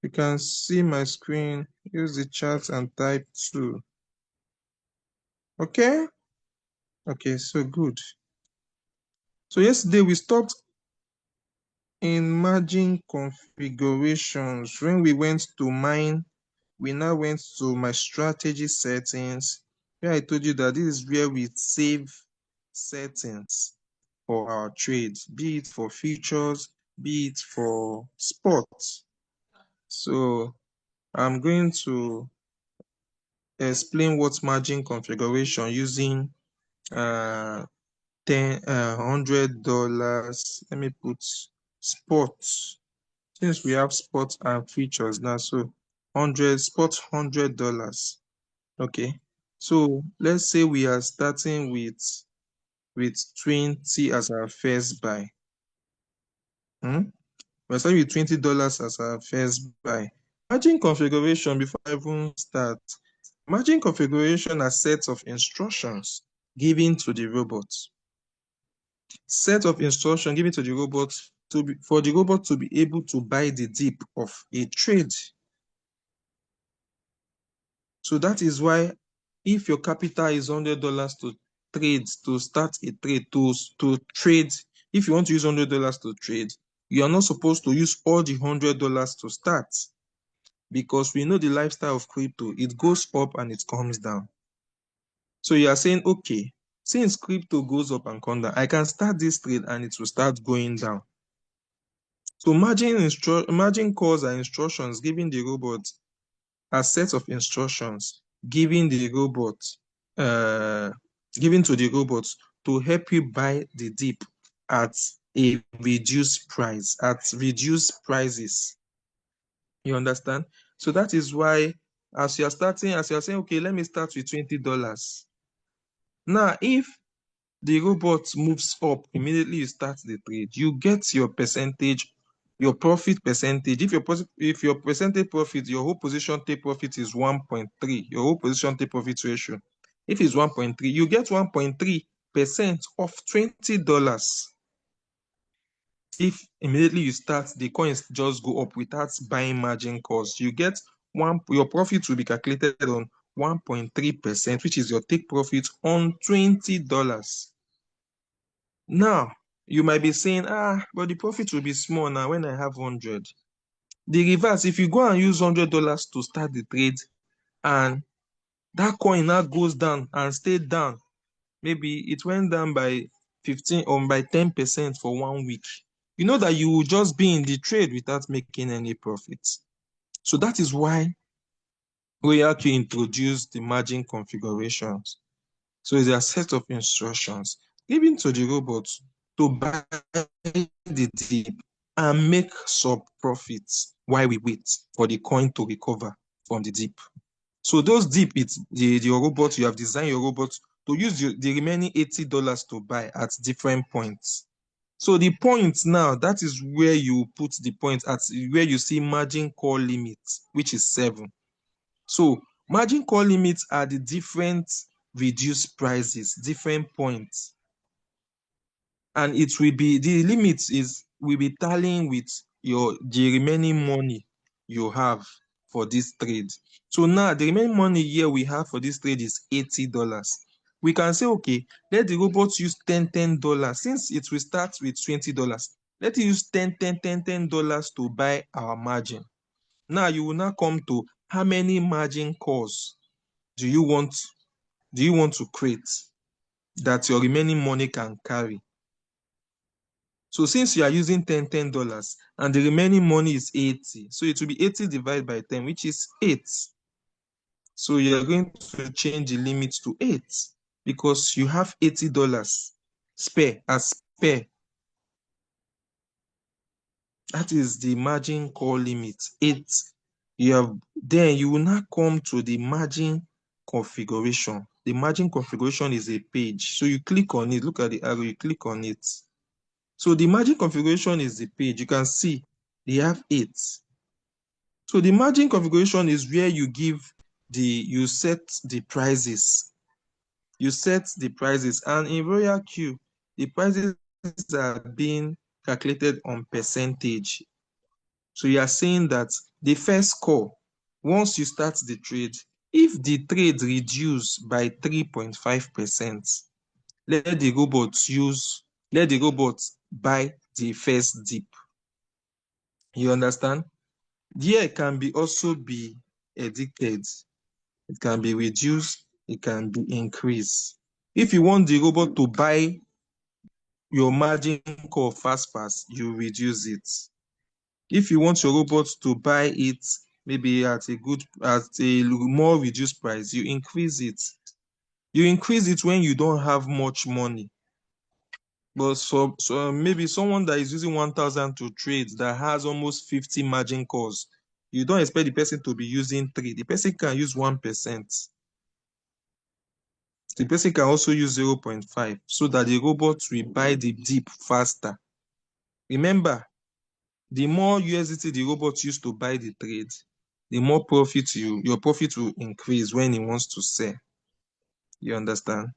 You can see my screen. Use the chat and type 2. Okay? Okay, so good. So yesterday we stopped in margin configurations. When we went to mine, we now went to my strategy settings, where I told you that this is where we save settings for our trades, be it for futures, be it for sports. So I'm going to explain what margin configuration using $100. Let me put sports, since we have sports and futures now. So sports $100. Okay. So let's say we are starting with 20 as our first buy. We're starting with $20 as our first buy. Margin configuration, before I even start, margin configuration are sets of instructions given to the robot. Set of instructions given to the robot for the robot to be able to buy the dip of a trade. So that is why if your capital is $100 to trade, to start a trade, to trade, if you want to use $100 to trade, you are not supposed to use all the $100 to start, because we know the lifestyle of crypto. It goes up and it comes down. So you are saying, okay, since crypto goes up and comes down, I can start this trade and it will start going down. So margin calls are instructions given the robot, a set of instructions given the robot, given to the robots to help you buy the dip at a reduced price, at reduced prices. You understand? So that is why, as you are saying, okay, let me start with $20. Now, if the robot moves up, immediately you start the trade, you get your percentage, your profit percentage. If your percentage profit, your whole position take profit is 1.3, your whole position take profit ratio, if it's 1.3, you get 1.3% of $20. If immediately you start, the coins just go up without buying margin calls, you get your profit will be calculated on 1.3%, which is your take profit on $20. Now, you might be saying, but the profit will be small now when I have 100. The reverse, if you go and use $100 to start the trade, and that coin now goes down and stayed down, maybe it went down by 15 or by 10% for 1 week, you know that you will just be in the trade without making any profits. So that is why we have to introduce the margin configurations. So it's a set of instructions given to the robots to buy the dip and make sub profits while we wait for the coin to recover from the dip. So those dip, it's your robot, you have designed your robot to use the remaining $80 to buy at different points. So the point now, that is where you put the point, at where you see margin call limit, which is 7. So margin call limits are the different reduced prices, different points. And it will be, the limit will be tallying with the remaining money you have for this trade. So now the remaining money here we have for this trade is $80. We can say, okay, let the robot use $10. Since it will start with $20, let it use $10 to buy our margin. Now you will now come to how many margin calls do you want to create that your remaining money can carry. So since you are using $10 and the remaining money is 80, so it will be 80 divided by 10, which is 8. So you're going to change the limit to 8 because you have $80 spare as spare. That is the margin call limit, 8. Then you will now come to the margin configuration. The margin configuration is a page. So you click on it, look at the arrow, you click on it. So the margin configuration is the page. You can see they have 8. So the margin configuration is where you set the prices. You set the prices, and in Royal Q, the prices are being calculated on percentage. So you are saying that The first call, once you start the trade, if the trade reduce by 3.5%, let the robot buy the first dip. You understand? There can be also be edited. It can be reduced, it can be increased. If you want the robot to buy your margin call fast, you reduce it. If you want your robot to buy it maybe at a more reduced price, you increase it. You increase it when you don't have much money. But so maybe someone that is using 1,000 to trade that has almost 50 margin calls, you don't expect the person to be using 3. The person can use 1%. The person can also use 0.5 so that the robot will buy the dip faster. Remember, the more USDT the robot use to buy the trade, the more your profit will increase when he wants to sell. You understand?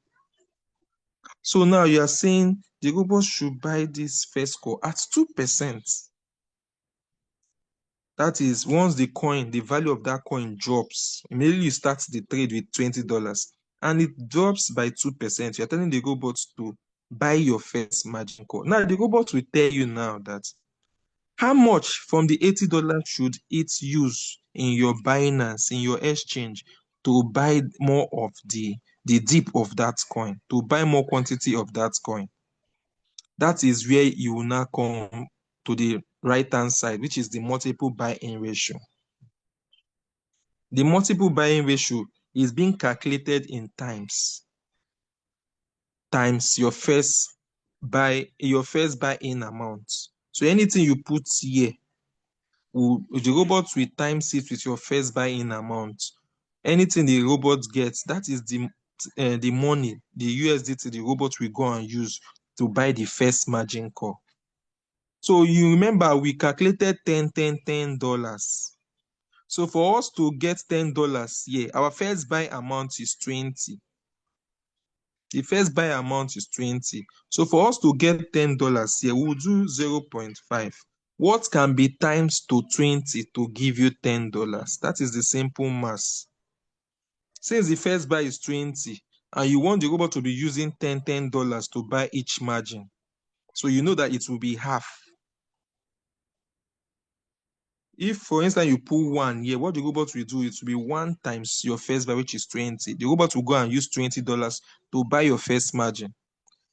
So now you are saying the robot should buy this first call at 2%. That is, once the value of that coin drops, immediately you start the trade with $20 and it drops by 2%. You're telling the robot to buy your first margin call. Now the robot will tell you now that how much from the $80 should it use in your Binance, in your exchange, to buy more of the dip of that coin, to buy more quantity of that coin. That is where you will now come to the right-hand side, which is the multiple buy-in ratio. The multiple buy-in ratio is being calculated in times your first buy-in amount. So anything you put here, the robot will times it with your first buy-in amount. Anything the robot gets, that is the money, the USDT the robot will go and use to buy the first margin call. So you remember we calculated $10. So for us to get $10 here, our first buy amount is 20. The first buy amount is 20. So for us to get $10 here, we'll do 0.5. What can be times to 20 to give you $10? That is the simple math. Since the first buy is 20 and you want the robot to be using $10 to buy each margin, so you know that it will be half. If, for instance, you pull 1 here, what the robot will do, it will be 1 times your first buy, which is 20. The robot will go and use $20 to buy your first margin.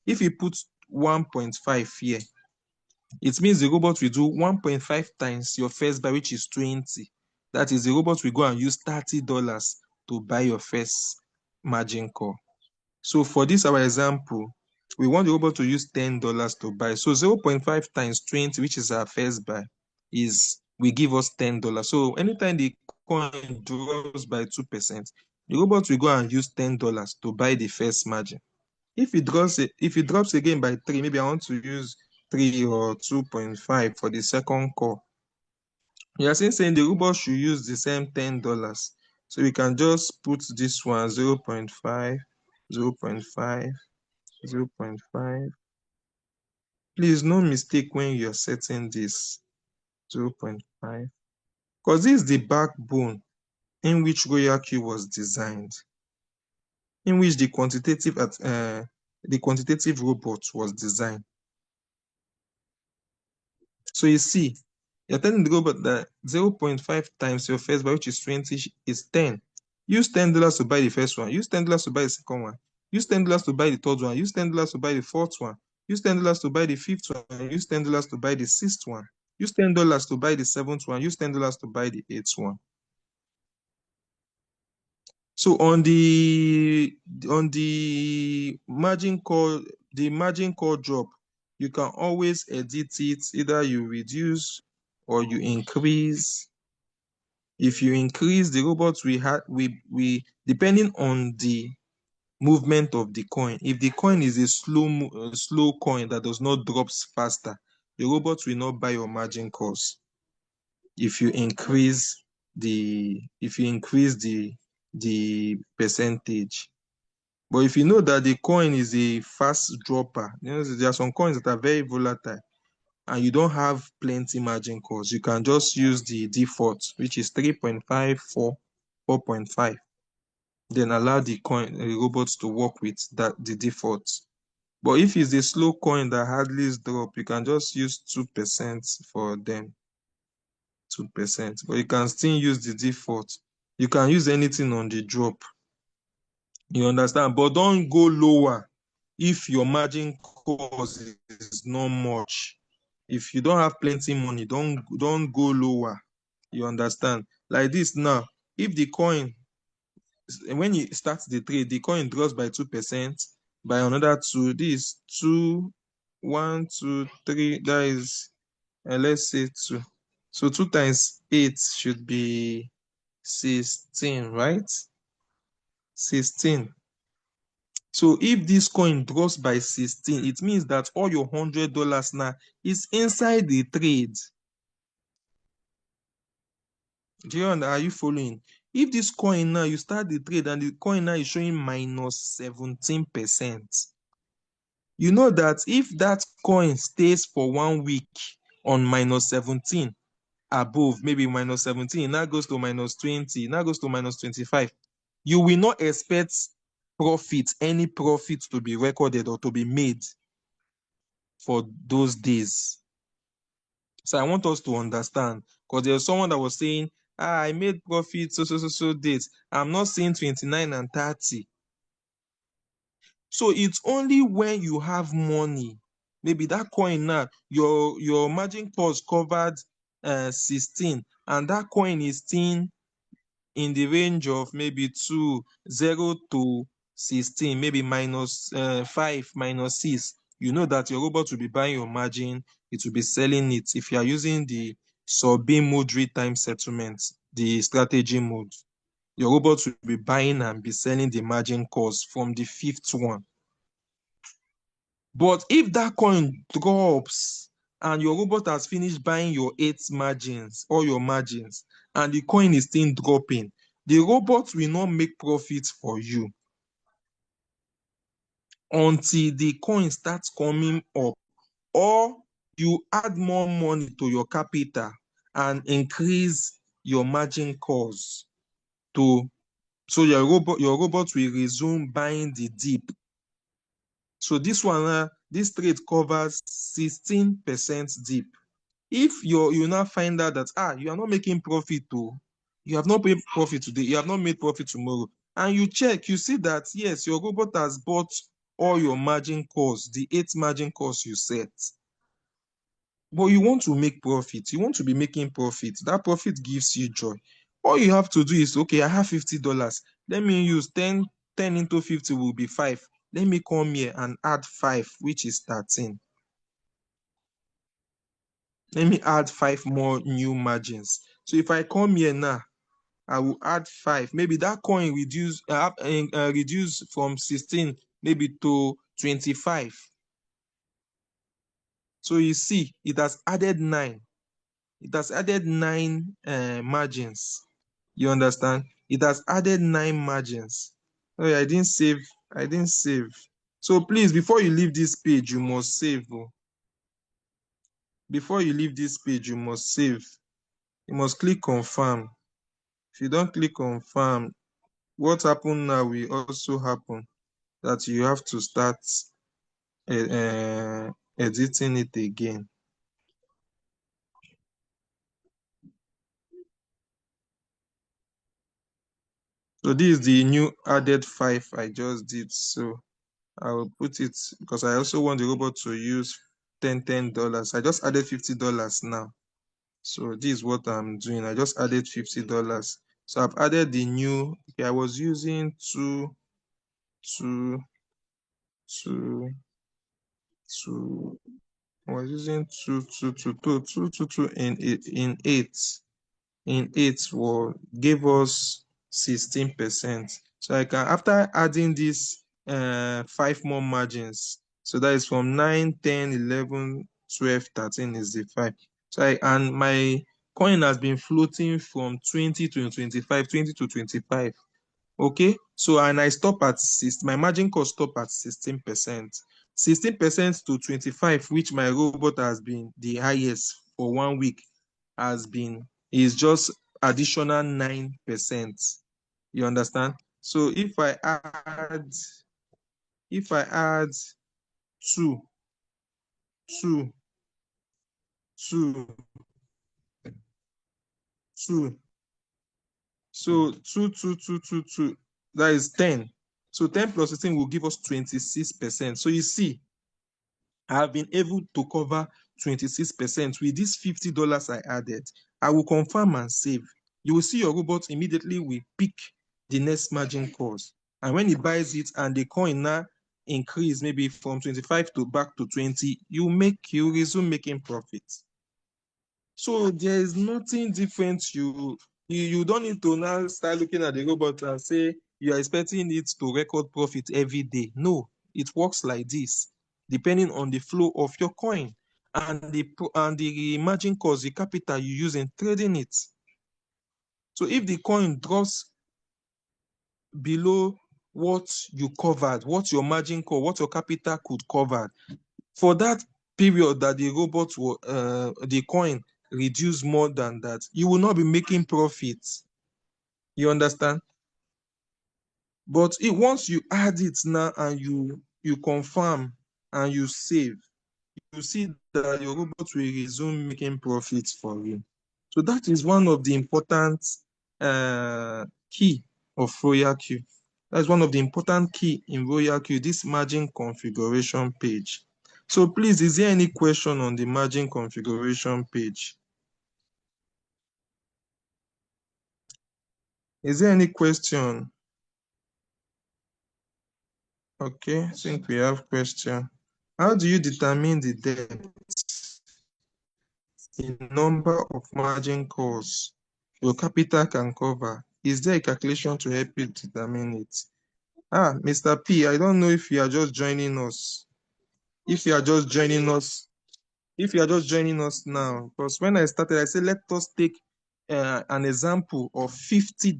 If you put 1.5 here, it means the robot will do 1.5 times your first buy, which is 20. That is, the robot will go and use $30 to buy your first margin call. So for this, our example, we want the robot to use $10 to buy. So 0.5 times 20, which is our first buy, will give us $10. So anytime the coin drops by 2%, the robot will go and use $10 to buy the first margin. If it drops again by 3, maybe I want to use 3 or 2.5 for the second call. You are saying the robot should use the same $10. So we can just put this one 0.5, 0.5, 0.5. Please, no mistake when you're setting this 0.5. Because this is the backbone in which Royal Q was designed, in which the quantitative robot was designed. So you see, you're telling the robot that 0.5 times your first buy, which is 20, is 10. Use $10 to buy the first one. Use $10 to buy the second one. Use $10 to buy the third one. Use $10 to buy the fourth one. Use $10 to buy the fifth one. Use $10 to buy the sixth one. Use $10 to buy the seventh one. Use $10 to buy the eighth one. So on the margin call drop, you can always edit it. Either you reduce or you increase. If you increase, the robot we depending on the movement of the coin. If the coin is a slow coin that does not drop faster, the robot will not buy your margin calls. If you increase the percentage. But if you know that the coin is a fast dropper, there are some coins that are very volatile. and you don't have plenty margin calls, you can just use the default, which is 3.5, 4.5. Then allow the robots to work with the default. But if it's a slow coin that hardly drop, you can just use 2% for them. 2%. But you can still use the default. You can use anything on the drop. You understand? But don't go lower if your margin cost is not much. If you don't have plenty money, don't go lower. You understand? Like this now, if the coin, when you start the trade, the coin drops by 2%, by another 2, this 2, 1, 2, 3, that is, let's say 2. So 2 times 8 should be 16, right? 16. So if this coin drops by 16, it means that all your $100 now is inside the trade. Are you following? If this coin now, you start the trade and the coin now is showing minus 17%, you know that if that coin stays for 1 week on minus 17 above, maybe minus 17, now goes to minus 20, now goes to minus 25, you will not expect any profit to be recorded or to be made for those days. So I want us to understand, because there's someone that was saying, I made profit so dates. I'm not seeing 29 and 30. So it's only when you have money, maybe that coin now, your margin cost covered 16, and that coin is still in the range of maybe 0 to 16, maybe minus 5, minus 6. You know that your robot will be buying your margin, it will be selling it. If you are using the sub-beam mode real-time settlement, the strategy mode, your robot will be buying and be selling the margin calls from the 5th one. But if that coin drops and your robot has finished buying your 8 margins, all your margins, and the coin is still dropping, the robot will not make profit for you until the coin starts coming up, or you add more money to your capital and increase your margin calls so your robot will resume buying the dip. So this one, this trade covers 16% dip. If you now find out that you are not making profit too, you have not made profit today, you have not made profit tomorrow, and you check, you see that yes, your robot has bought all your margin calls, the 8 margin calls you set, but you want to make profit, you want to be making profit, that profit gives you joy. All you have to do is, okay, I have $50, let me use 10 into 50 will be 5. Let me come here and add 5, which is 13. Let me add 5 more new margins. So if I come here now, I will add 5. Maybe that coin reduce from 16 maybe to 25. So you see, it has added 9. It has added 9 margins. You understand? It has added 9 margins. Oh, yeah, I didn't save. I didn't save. So please, before you leave this page, you must save. Before you leave this page, you must save. You must click confirm. If you don't click confirm, what happened now will also happen, that you have to start editing it again. So this is the new added 5 I just did. So I will put it, because I also want the robot to use $10. I just added $50 now. So this is what I'm doing. I just added $50. So I've added the new, okay, I was using 2 I was using 2 in 8. In 8 gave us 16%. So I can, after adding this 5 more margins, so that is from 9, 10, 11, 12, 13 is the 5. So and my coin has been floating from 20 to 25, 20 to 25. Okay, so and I stop at 6, my margin cost stop at 16%. 16% to 25, which my robot has been the highest for 1 week, is just additional 9%. You understand? So if I add 2, 2, 2, 2, so 2, 2, 2, 2, 2, that is 10. So 10 plus 16 will give us 26%. So you see, I have been able to cover 26% with this $50 I added. I will confirm and save. You will see your robot immediately will pick the next margin calls. And when he buys it and the coin now increase maybe from 25 to back to 20, you resume making profits. So there is nothing different. You don't need to now start looking at the robot and say you are expecting it to record profit every day. No, it works like this, depending on the flow of your coin and the margin calls, the capital you use in trading it. So if the coin drops below what you covered, what your margin call, what your capital could cover, for that period that the coin reduce more than that, you will not be making profits. You understand? But once you add it now and you confirm and you save, you see that your robot will resume making profits for you. So that is one of the important key of Royal Q. That's one of the important key in Royal Q, this margin configuration page. So please, is there any question on the margin configuration page? Is there any question? Okay, I think we have question. How do you determine the depth in number of margin calls your capital can cover? Is there a calculation to help you determine it? Mr. P, I don't know if you are just joining us. If you are just joining us now, because when I started, I said, let us take an example of $50,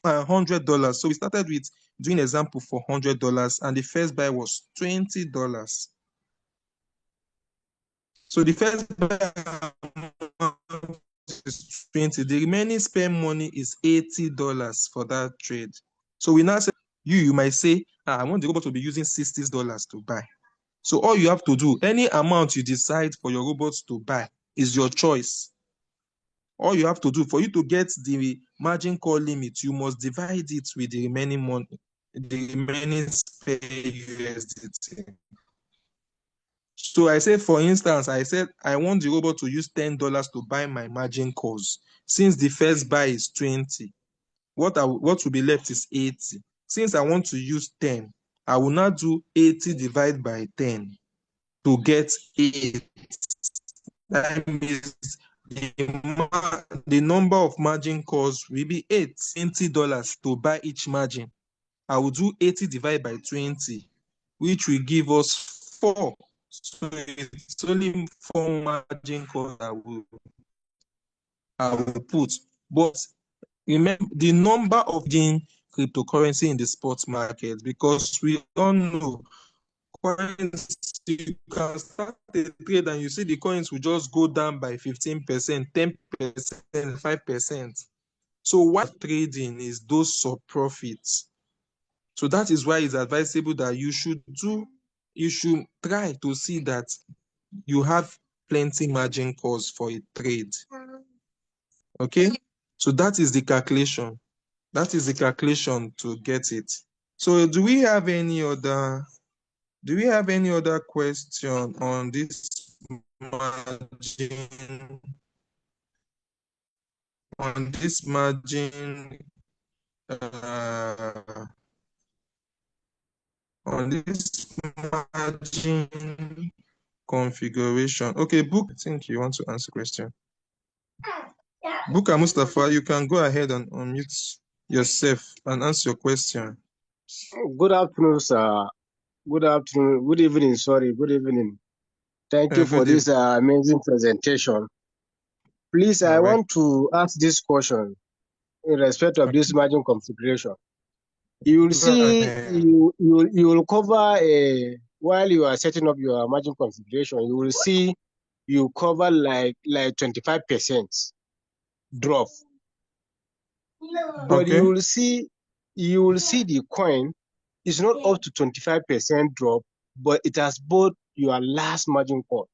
$100. So we started with doing example for $100, and the first buy was $20. So the first buy is 20. The remaining spend money is $80 for that trade. So we now say, you might say, I want the robot to be using $60 to buy. So all you have to do, any amount you decide for your robots to buy is your choice. All you have to do, for you to get the margin call limit, you must divide it with the remaining money, the remaining spare USDT. So I said, for instance, I want the robot to use $10 to buy my margin calls. Since the first buy is 20, what will be left is 80. Since I want to use 10, I will now do 80 divided by 10 to get 8. That means the number of margin calls will be $20 to buy each margin. I will do 80 divided by 20, which will give us 4. So it's only 4 margin calls I will put. But remember the number of cryptocurrency in the spot market, because we all know coins, you can start a trade and you see the coins will just go down by 15%, 10%, 5%. So what trading is those sub profits. So that is why it's advisable that you should try to see that you have plenty margin calls for a trade. Okay? So that is the calculation. That is the calculation to get it. So do we have any other question on this margin? On this margin configuration. Okay, Book, I think you want to answer the question. Buka Mustafa, you can go ahead and unmute yourself and answer your question. Good afternoon, sir. Good afternoon. Good evening. Sorry. Good evening. Thank you for this amazing presentation. Please, I want to ask this question in respect of this margin configuration. You will see, you will cover while you are setting up your margin configuration, you will see you cover like 25% drop, but Okay. you will see the coin is not up to 25% drop, but it has both your last margin call.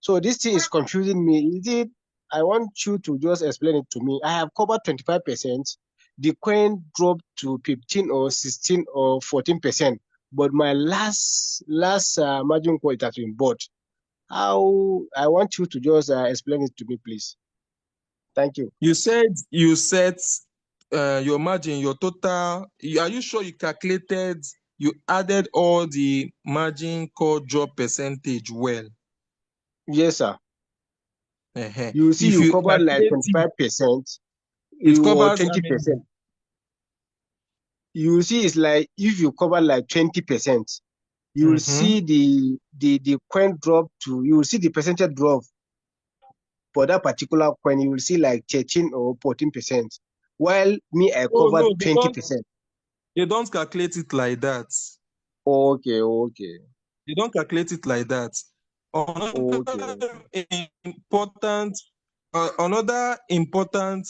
So this thing is confusing me. Is it? I want you to just explain it to me. I have covered 25%. The coin dropped to 15 or 16 or 14%, but my last margin call it has been bought. How? I want you to just explain it to me, please. Thank you. You said you set your margin, your total. Are you sure you calculated, you added all the margin call drop percentage well? Yes, sir. Uh-huh. You see, If you you covered like calculate it, 25%, it you or covers how many? 20%. You see, it's like if you cover like 20%, you will Mm-hmm. see the coin drop to, you will see the percentage drop for that particular coin. You will see like 13 or 14%. While me, I Oh covered no, 20%. they don't calculate it like that. Okay, okay, They don't calculate it like that. okay, Another important, another important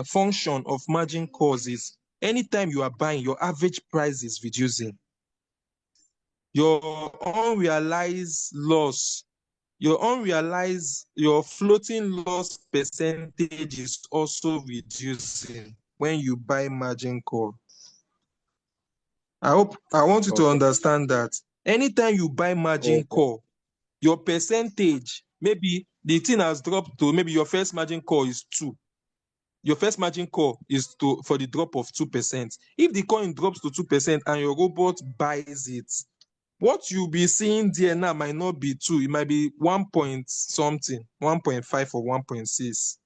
function of margin calls is anytime you are buying, your average price is reducing. Your unrealized loss, your floating loss percentage is also reducing when you buy margin call. I want you to okay, understand that anytime you buy margin okay, call, your percentage, maybe the thing has dropped to, maybe your first margin call is 2. Your first margin call is to for the drop of 2%. If the coin drops to 2% and your robot buys it, what you'll be seeing there now might not be 2, it might be 1 point something, 1.5 or 1.6.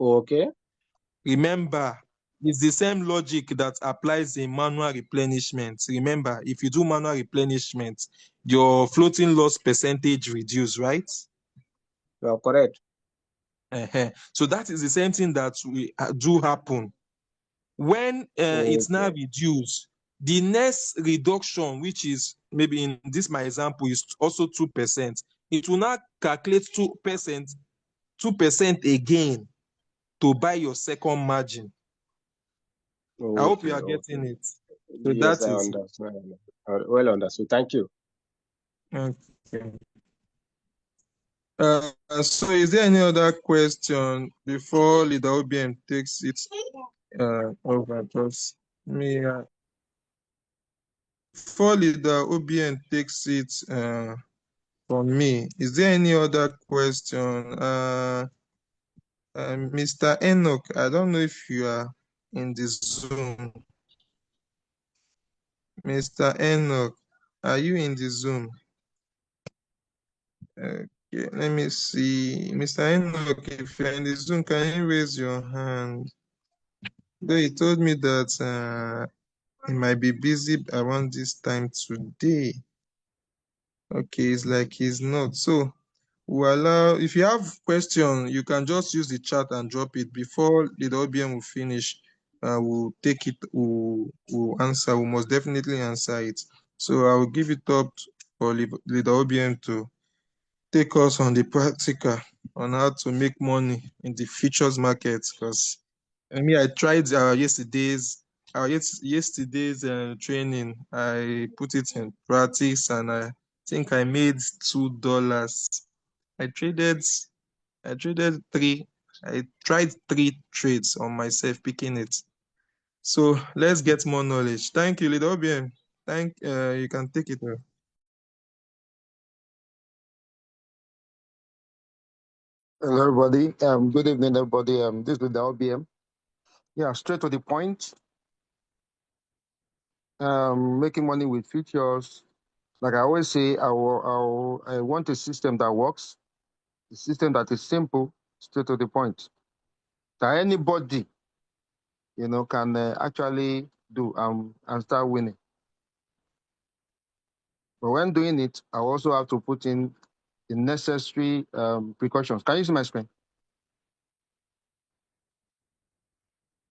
okay, Remember, it's the same logic that applies in manual replenishment. Remember, if you do manual replenishment, your floating loss percentage reduce, right? you are correct. So that is the same thing that we do happen. When it's now Okay, reduced, the next reduction, which is maybe in this my example, is also 2%. It will now calculate 2% again to buy your second margin. I hope you okay, are okay. getting it. So Yes, that I is understand. Well understood. Thank you. okay. So is there any other question before leader OBM takes it over? Just me. Before leader OBM takes it from me, is there any other question? Mr. Enoch, I don't know if you are in the Zoom. Mr. Enoch, are you in the Zoom? Okay, let me see. Mr. Enoch, if you're in the Zoom, can you raise your hand? Though he told me that he might be busy around this time today. Okay, it's like he's not. So we'll allow, if you have question, you can just use the chat and drop it before the OBM will finish. We'll take it, we'll answer, we must definitely answer it. So I will give it up for leader OBM to take us on the practical on how to make money in the futures market. Because I tried yesterday's training. I put it in practice and I think I made $2. I traded I traded three. I tried 3 trades on myself picking it. So let's get more knowledge. Thank you, Leader OBM. You can take it away. Hello, everybody. Good evening, everybody. This is the LBM. Yeah, straight to the point. Making money with futures. Like I always say, I want a system that works, a system that is simple, straight to the point, that anybody, can actually do and start winning. But when doing it, I also have to put in the necessary precautions. Can you see my screen?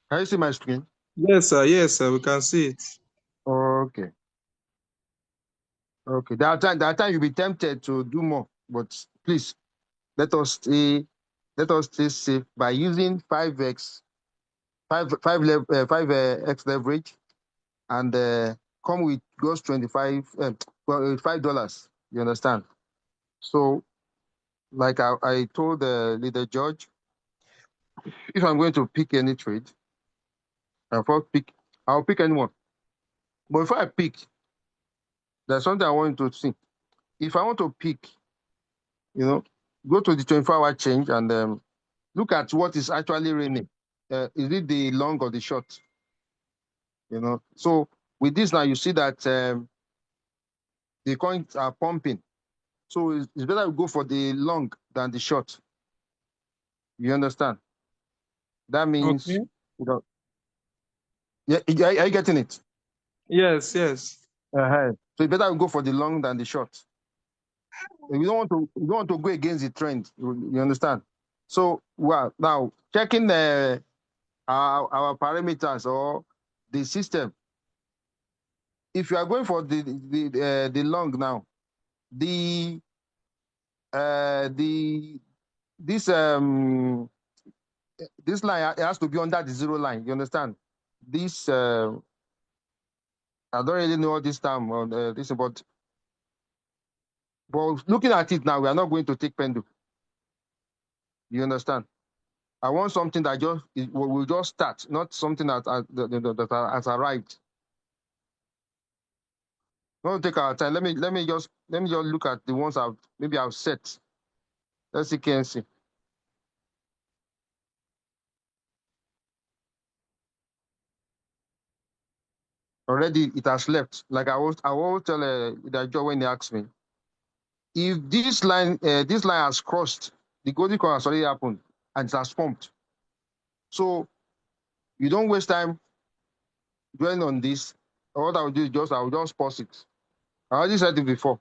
Can you see my screen? Yes, sir. Yes, sir. We can see it. Okay. Okay. There are time you'll be tempted to do more, but please let us stay safe by using 5x, 5x leverage, and come with gross 25 $5. You understand? So, like I told leader George, if I'm going to pick any trade, I'll pick anyone. But before I pick, there's something I want you to see. If I want to pick, go to the 24-hour change and look at what is actually raining. Is it the long or the short? So with this now, you see that the coins are pumping. So it's better to go for the long than the short. You understand? That means, Okay. yeah, are you getting it? Yes, yes. So it's better to go for the long than the short. You don't want to go against the trend. You understand? So well, now checking our parameters or the system. If you are going for the long now, the the this this line has to be under the zero line. You understand? This I don't really know this term on this, but looking at it now, we are not going to take pendulum. You understand? I want something that will just start, not something that has arrived. Don't take our time. Let me just look at the ones I've set. Let's see, can see. Already it has left. Like I will tell the job when they ask me, if this line has crossed, the golden corner has already happened and it has pumped. So you don't waste time dwelling on this. What I will do is I will just pause it. I already said it before.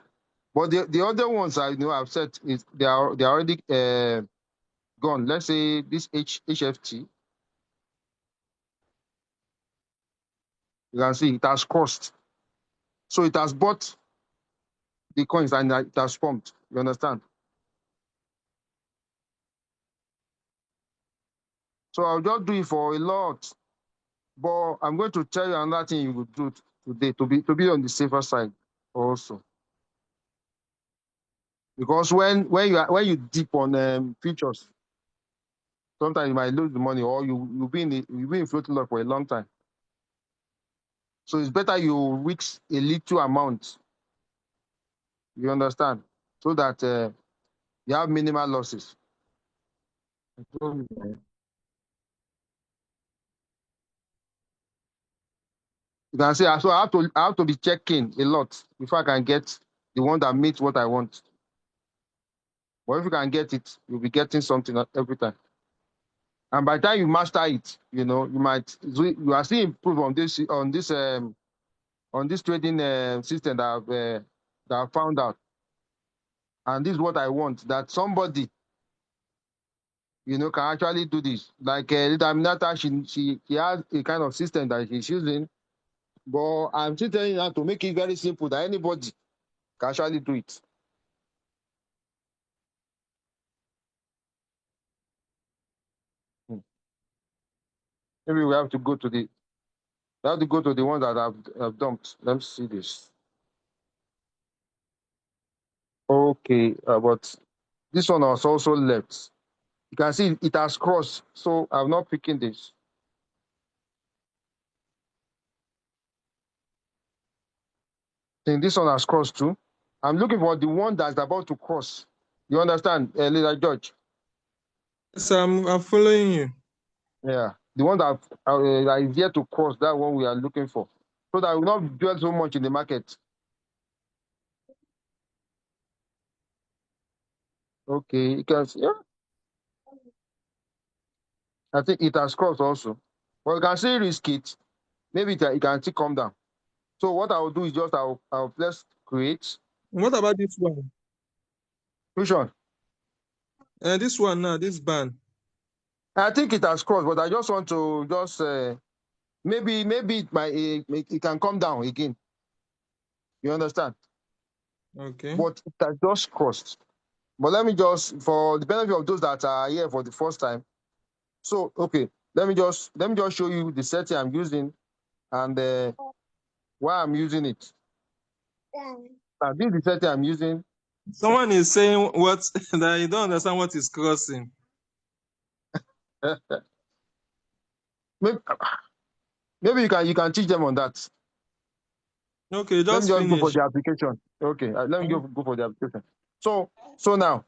But the other ones I've said is they are already gone. Let's say this HFT, you can see it has crossed. So it has bought the coins and it has pumped. You understand? So I'll just do it for a lot. But I'm going to tell you another thing you would do today to be on the safer side also. Because when you dip on futures, sometimes you might lose the money or you'll be in floating lock for a long time. So it's better you risk a little amount. You understand? So that you have minimal losses. You can say, so I have to be checking a lot before I can get the one that meets what I want. But if you can get it, you'll be getting something every time. And by the time you master it, you are still improve on this trading system that I found out. And this is what I want, that somebody can actually do this. Like Lita Aminata, she has a kind of system that she's using, but I'm still telling her to make it very simple that anybody can actually do it. Hmm. Maybe we have to go to the ones that I've dumped. Let me see this. Okay, but this one was also left. You can see it has crossed, so I'm not picking this. I think this one has crossed too. I'm looking for the one that's about to cross. You understand, Leader George? Yes, I'm following you. Yeah, the one that is yet to cross, that one we are looking for, so that we will not dwell so much in the market. Okay, you can see. Yeah, I think it has crossed also, but you can still risk it. Maybe it can still come down. So what I will do is just I'll press create. What about this one? Which one? This one now, this ban. I think it has crossed, but I just want to maybe it can come down again. You understand? Okay. But it has just crossed. But let me just, for the benefit of those that are here for the first time. So okay, let me just show you the setting I'm using and why I'm using it. Now, this is the setting I'm using. Someone is saying what that you don't understand what is crossing. Maybe you can teach them on that. Okay, Let me just just go for finish. the application. Okay, let me go for the application. So now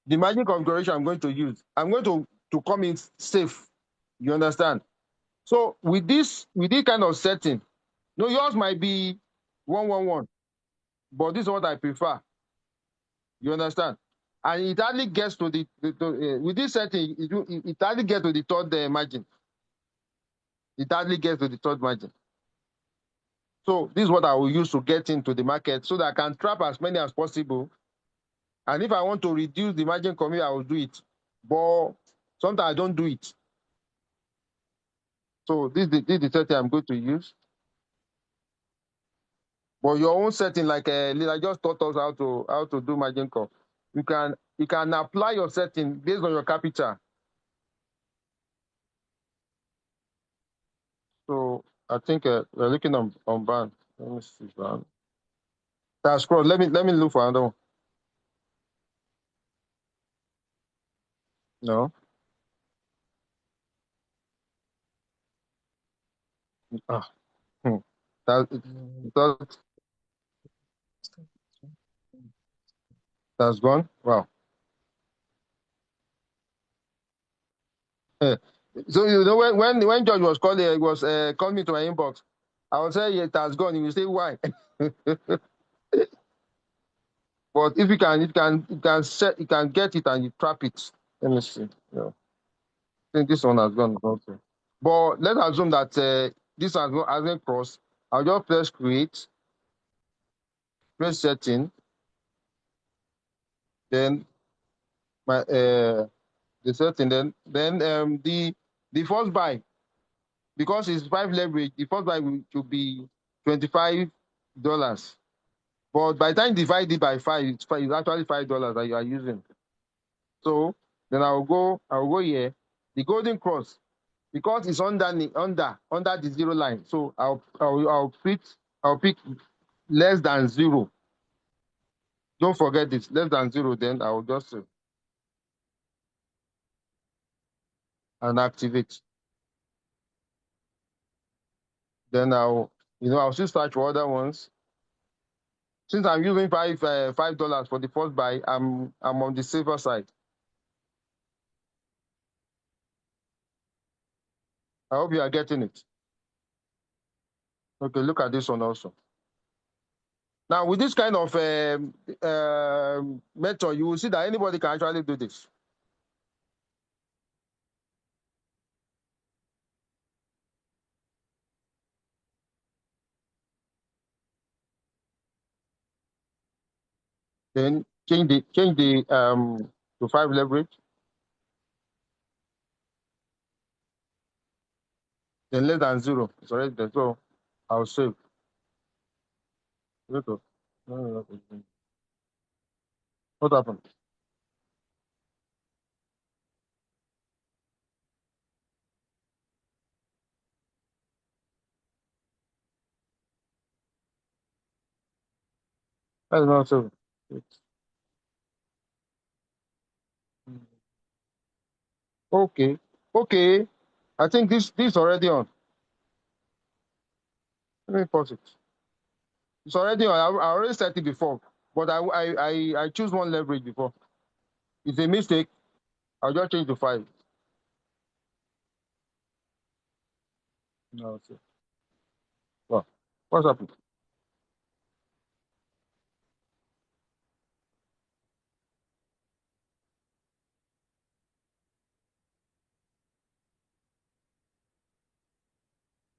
the margin configuration I'm going to use, I'm going to come in safe. You understand? So with this kind of setting, no, yours might be 111, but this is what I prefer. You understand? And it hardly gets to with this setting, it hardly gets to the third margin. It hardly gets to the third margin. So this is what I will use to get into the market so that I can trap as many as possible. And if I want to reduce the margin commit, I will do it. But sometimes I don't do it. So this is the setting I'm going to use. But your own setting, like I just taught us how to do margin call. You can apply your setting based on your capital. So I think we're looking on band. Let me see band. That's cross. Let me look for another one. No. Ah, hmm. That that's gone. Wow. So you know when George was calling, he was calling me to my inbox. I will say it has gone. He will say why. But if you can get it and you trap it. Let me see. Yeah. I think this one has gone also. But let's assume that this hasn't crossed. I'll just press create, press setting, then my the setting, then the first buy, because it's 5 leverage, the first buy should be $25. But by the time you divide it by 5, it's actually $5 that you are using. So then I will go here, the golden cross, because it's under the 0 line. So I'll pick less than 0. Don't forget this, less than 0. Then I will just and activate. Then I'll still search for other ones. Since I'm using $5 for the first buy, I'm on the safer side. I hope you are getting it. Okay, look at this one also. Now, with this kind of method, you will see that anybody can actually do this. Then change the to 5 leverage. Then less than 0. It's already there. So I'll save. What happened? I don't know. So okay. I think this is already on. Let me pause it. It's already on. I already set it before, but I choose one leverage before. It's a mistake. I'll just change to 5. No, sir. Well, what's happened?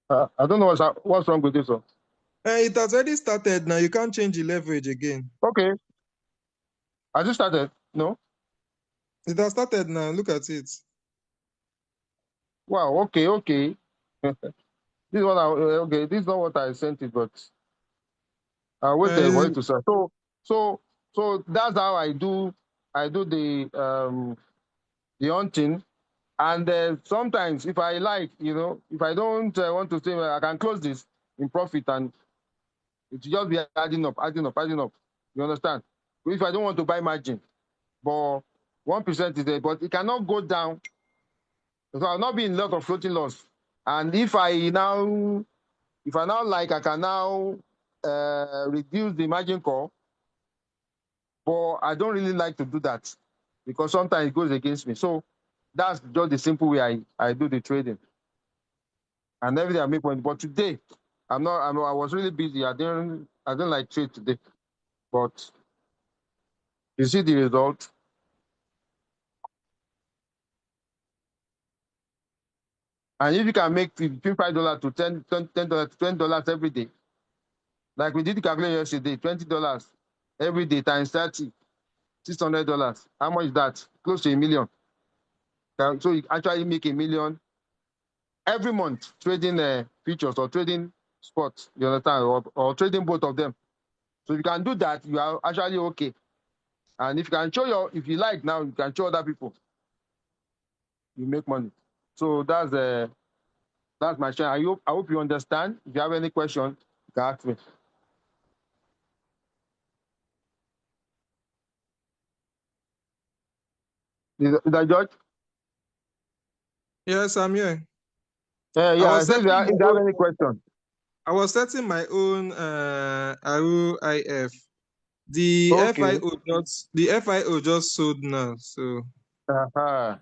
I don't know what's wrong with this one. It has already started now. You can't change the leverage again. Okay. I just started. No. It has started now. Look at it. Wow. Okay. This is what this is not what I sent it, but I waited for it to start. So that's how I do. I do the hunting, and sometimes if I like, if I don't want to stay, I can close this in profit, and it will just be adding up. You understand? If I don't want to buy margin, but 1% is there, but it cannot go down. So I'll not be in a lot of floating loss. And if I now like, I can now reduce the margin call, but I don't really like to do that because sometimes it goes against me. So that's just the simple way I do the trading. And every day I make money. But today, I was really busy. I didn't like trade today. But you see the result. And if you can make between $5 to $10 every day, like we did the calculation yesterday, $20 every day times 30, $600. How much is that? Close to $1 million. So you actually make $1 million every month trading futures or trading spots, you understand, or trading both of them. So if you can do that, you are actually okay. And if you can show if you like now, you can show other people, you make money. So that's my share. I hope you understand. If you have any question, you can ask me. Is that George? Yes, I'm here. Yeah. I said if you have any question. I was setting my own ROIF. The Okay. FIO just sold now. So Uh-huh.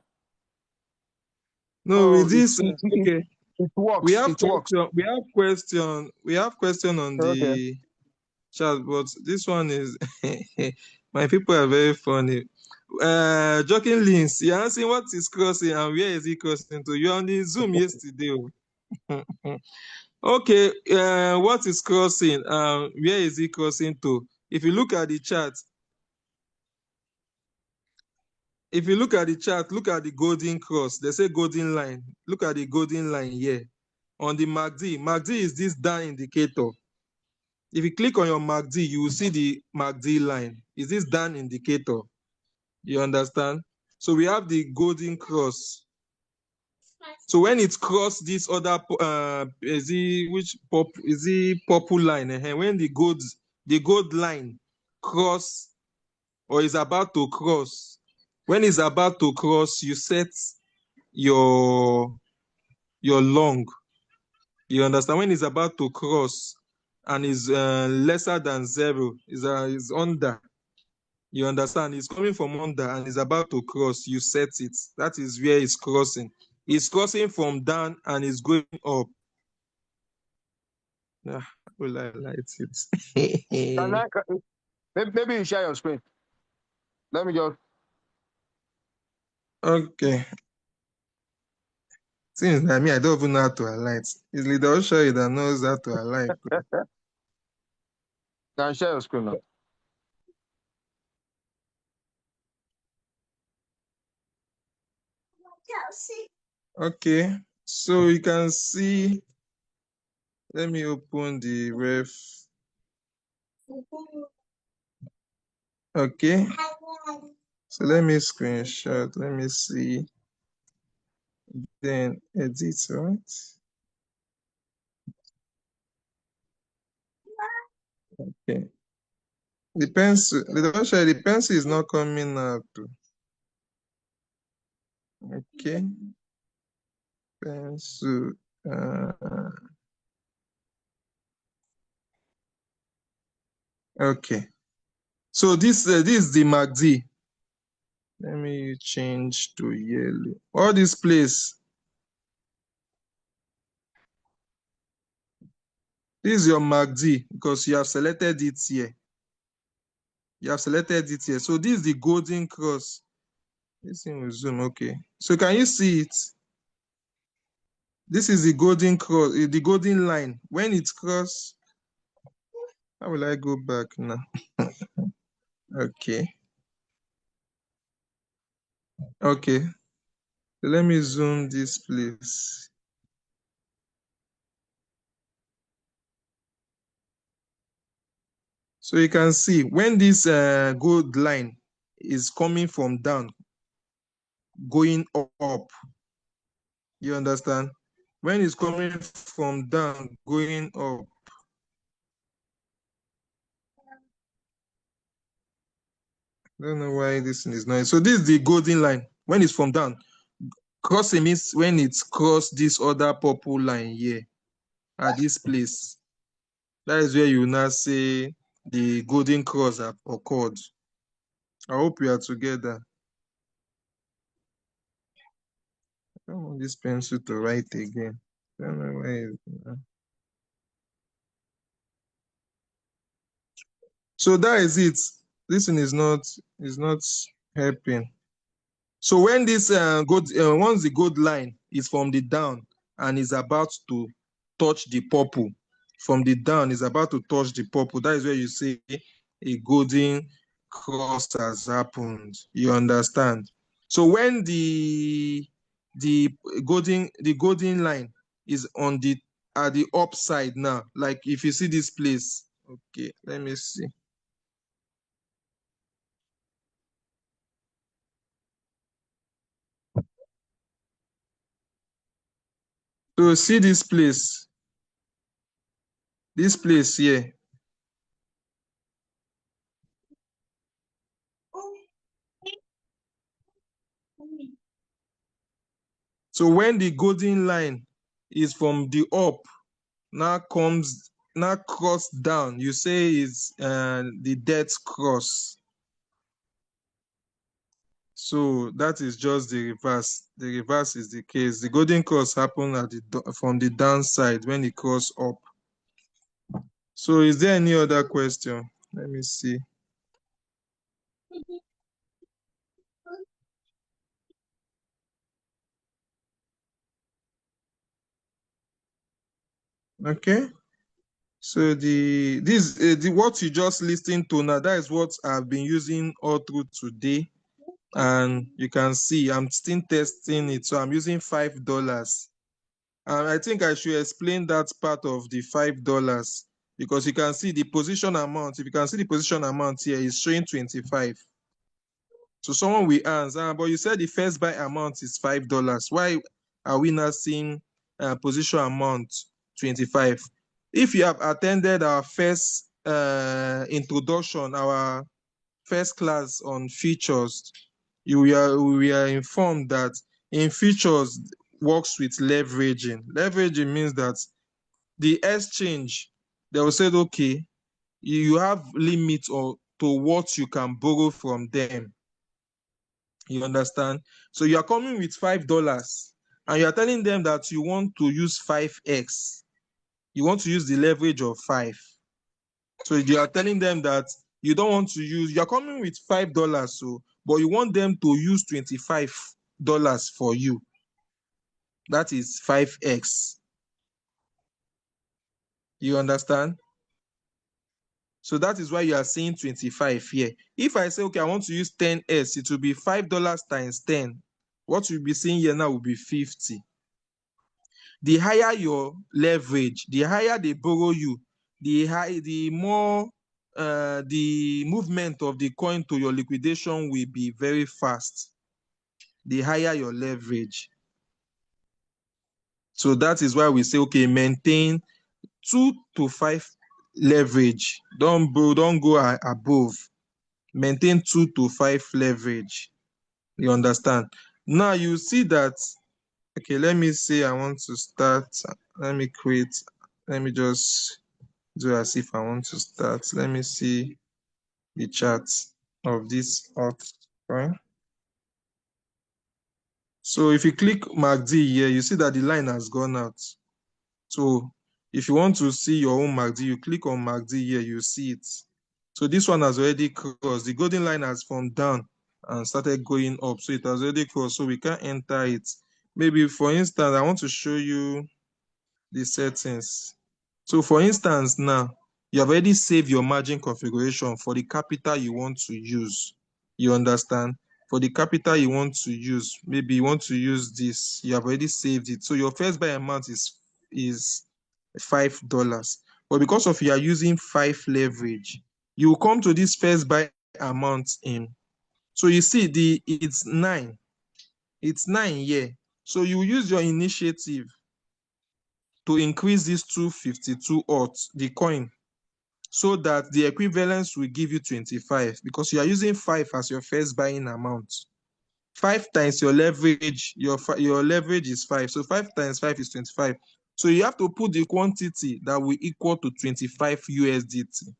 no, So with this okay. it We works. have It works. question. We have question on Okay. the chat, but this one is my people are very funny. Joking links. You're asking what is crossing and where is it crossing to? You were on the Zoom yesterday. Oh. Okay. What is crossing? Where is it crossing to? If you look at the chart, look at the golden cross. They say golden line. Look at the golden line here. On the MACD. MACD is this down indicator. If you click on your MACD, you will see the MACD line. Is this down indicator? You understand? So we have the golden cross. So when it cross this other is it purple line? When the gold line cross or is about to cross, when it's about to cross, you set your long. You understand? When it's about to cross and is lesser than 0, is under. You understand? It's coming from under and is about to cross. You set it. That is where it's crossing. It's crossing from down and it's going up. Ah, will I light it? Maybe you share your screen. Let me just. Okay. Seems like me, I don't even know how to alight. It's Leader Oshoy that knows how to alight. Can share your screen now. Okay. So you can see, let me open the ref. Okay. So let me screenshot. Let me see. Then edit, right? Okay. The pencil is not coming out. Okay. Pencil. Okay. So this is the MACD. Let me change to yellow. All this place. This is your MACD because you have selected it here. You have selected it here. So this is the golden cross. This thing will zoom. Okay. So can you see it? This is the golden cross, the golden line. When it cross, how will I go back now? Okay. Okay. Let me zoom this place. So you can see when this gold line is coming from down, going up, you understand? When it's coming from down, going up, I don't know why this thing is not. So this is the golden line. When it's from down, crossing means when it's crossed this other purple line here at this place. That is where you now say the golden cross have occurred. I hope we are together. I don't want this pencil to write again. I don't know why. So that is it. This one is not helping. So when this once the gold line is from the down and is about to touch the purple, from the down is about to touch the purple, that is where you say a golden cross has happened. You understand? So when the golden line is on the at the upside now, like if you see this place, okay, let me see. So see this place here. So when the golden line is from the up, now cross down, you say is the death cross. So that is just the reverse. The reverse is the case. The golden cross happened from the downside when it cross up. So is there any other question? Let me see. Okay. So what you just listened to now, that is what I've been using all through today. And you can see I'm still testing it. So I'm using $5. And I think I should explain that part of the $5 because you can see the position amount. If you can see the position amount here is showing 25. So someone will answer, but you said the first buy amount is $5. Why are we not seeing position amount 25? If you have attended our first introduction, our first class on features, we are informed that in features works with leveraging. Leveraging means that the exchange, they will say, okay, you have limits to what you can borrow from them. You understand? So you are coming with $5 and you are telling them that you want to use 5x. You want to use the leverage of 5. So you are telling them that you don't want to use, you're coming with $5, but you want them to use $25 for you. That is 5x. You understand? So that is why you are seeing 25 here. If I say, okay, I want to use 10s, it will be $5 times 10. What you'll be seeing here now will be 50. The higher your leverage, the higher they borrow you, the more the movement of the coin to your liquidation will be very fast. The higher your leverage. So that is why we say, okay, maintain 2 to 5 leverage. Don't go above. Maintain 2 to 5 leverage. You understand? Now you see that, okay, let me say I want to start. Let me just do as if I want to start. Let me see the chart of this altcoin. So if you click MACD here, you see that the line has gone out. So if you want to see your own MACD, you click on MACD here, you see it. So this one has already crossed. The golden line has come down and started going up. So it has already crossed. So we can't enter it. Maybe for instance, I want to show you the settings. So for instance, now you have already saved your margin configuration for the capital you want to use. You understand? for the capital you want to use. Maybe you want to use this, you have already saved it. So your first buy amount is $5. But because of you are using 5 leverage, you will come to this first buy amount in. So you see it's 9. It's 9 here. So you use your initiative to increase this 252 odds, the coin, so that the equivalence will give you 25 because you are using 5 as your first buying amount. 5 times your leverage, your leverage is 5. So 5 times 5 is 25. So you have to put the quantity that will equal to 25 USDT.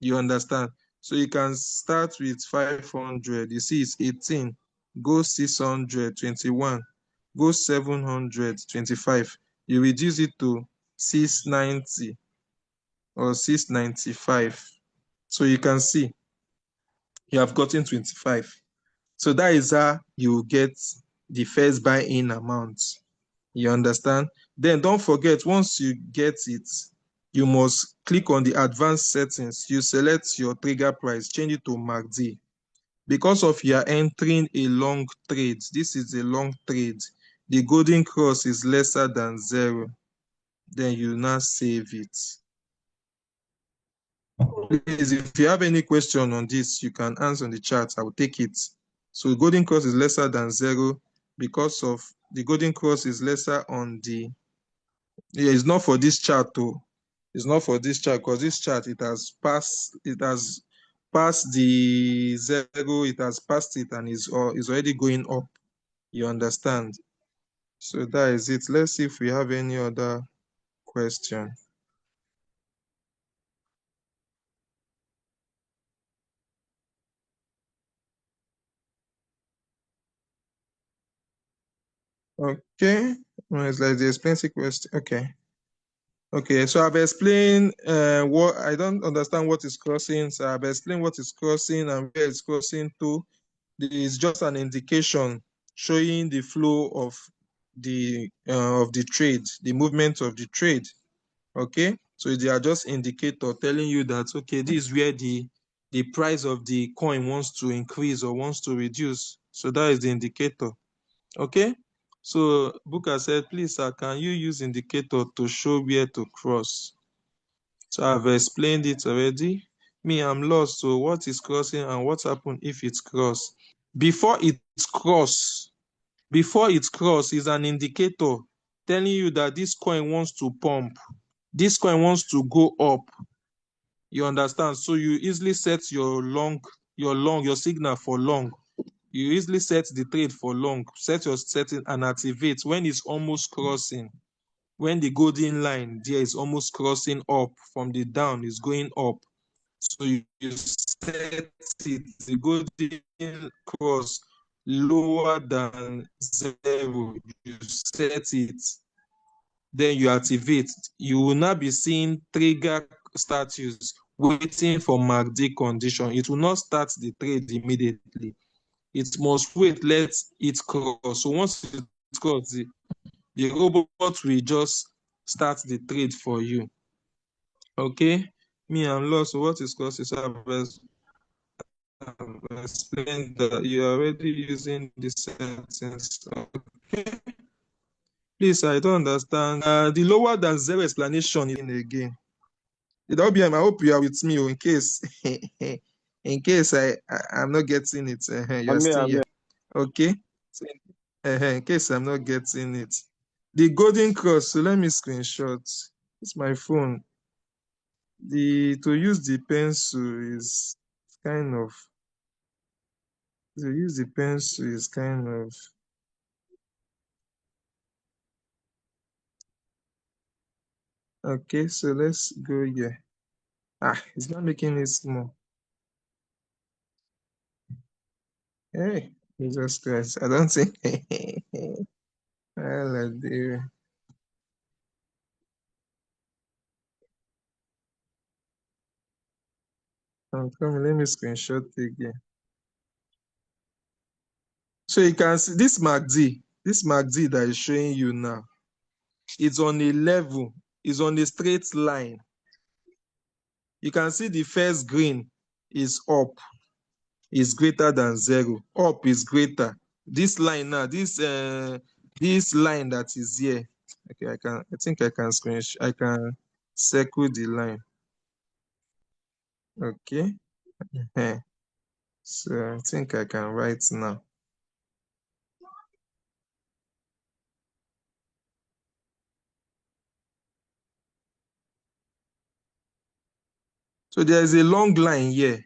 You understand? So you can start with 500. You see it's 18. Go 600, 21. Go 700, 25. You reduce it to 690 or 695. So you can see you have gotten 25. So that is how you get the first buy-in amount. You understand? Then don't forget, once you get it, you must click on the advanced settings. You select your trigger price, change it to MACD. Because of you are entering a long trade, this is a long trade, the golden cross is lesser than 0. Then you now save it. Please, if you have any question on this, you can answer in the chat. I will take it. So golden cross is lesser than 0 because of the golden cross is lesser on the. Yeah, it's not for this chart too. It's not for this chart because this chart it has passed the 0. It has passed it and is already going up. You understand? So that is it. Let's see if we have any other question. Okay. Well, it's like the expensive question. Okay, so I've explained what I don't understand what is crossing. So I've explained what is crossing and where it's crossing to. It's just an indication showing the flow of the trade, the movement of the trade. Okay, so they are just indicator telling you that okay, this is where the price of the coin wants to increase or wants to reduce. So that is the indicator. Okay, so Booker said, please sir, can you use indicator to show where to cross? So I've explained it already. Me, I'm lost. So what is crossing and what happens if it's cross? Before it's cross is an indicator telling you that this coin wants to pump. This coin wants to go up. You understand? So you easily set your signal for long. You easily set the trade for long. Set your setting and activate when it's almost crossing. When the golden line there is almost crossing up from the down, is going up. So you set it, the golden cross lower than 0. You set it, then you activate. You will now be seeing trigger status waiting for MACD condition. It will not start the trade immediately. It must wait, let it cross. So once it crosses, the robot will just start the trade for you. Okay, me, I'm lost. So what is crossing? So I've explained that you're already using the settings. Okay, please, I don't understand. The lower than 0 explanation again. I hope you are with me, in case in case I'm not getting it. You're still here. Okay. So, in case I'm not getting it. The golden cross. So let me screenshot. It's my phone. To use the pencil is kind of okay. So let's go here. It's not making it small. Hey, Jesus Christ! I don't think. Hallelujah. I'm coming. Let me screenshot again. So you can see this MACD that is showing you now. It's on a level. It's on a straight line. You can see the first green is up. is greater than 0. Up is greater. This line now, this line that is here. Okay, I think I can circle the line. Okay. So I think I can write now. So there is a long line here.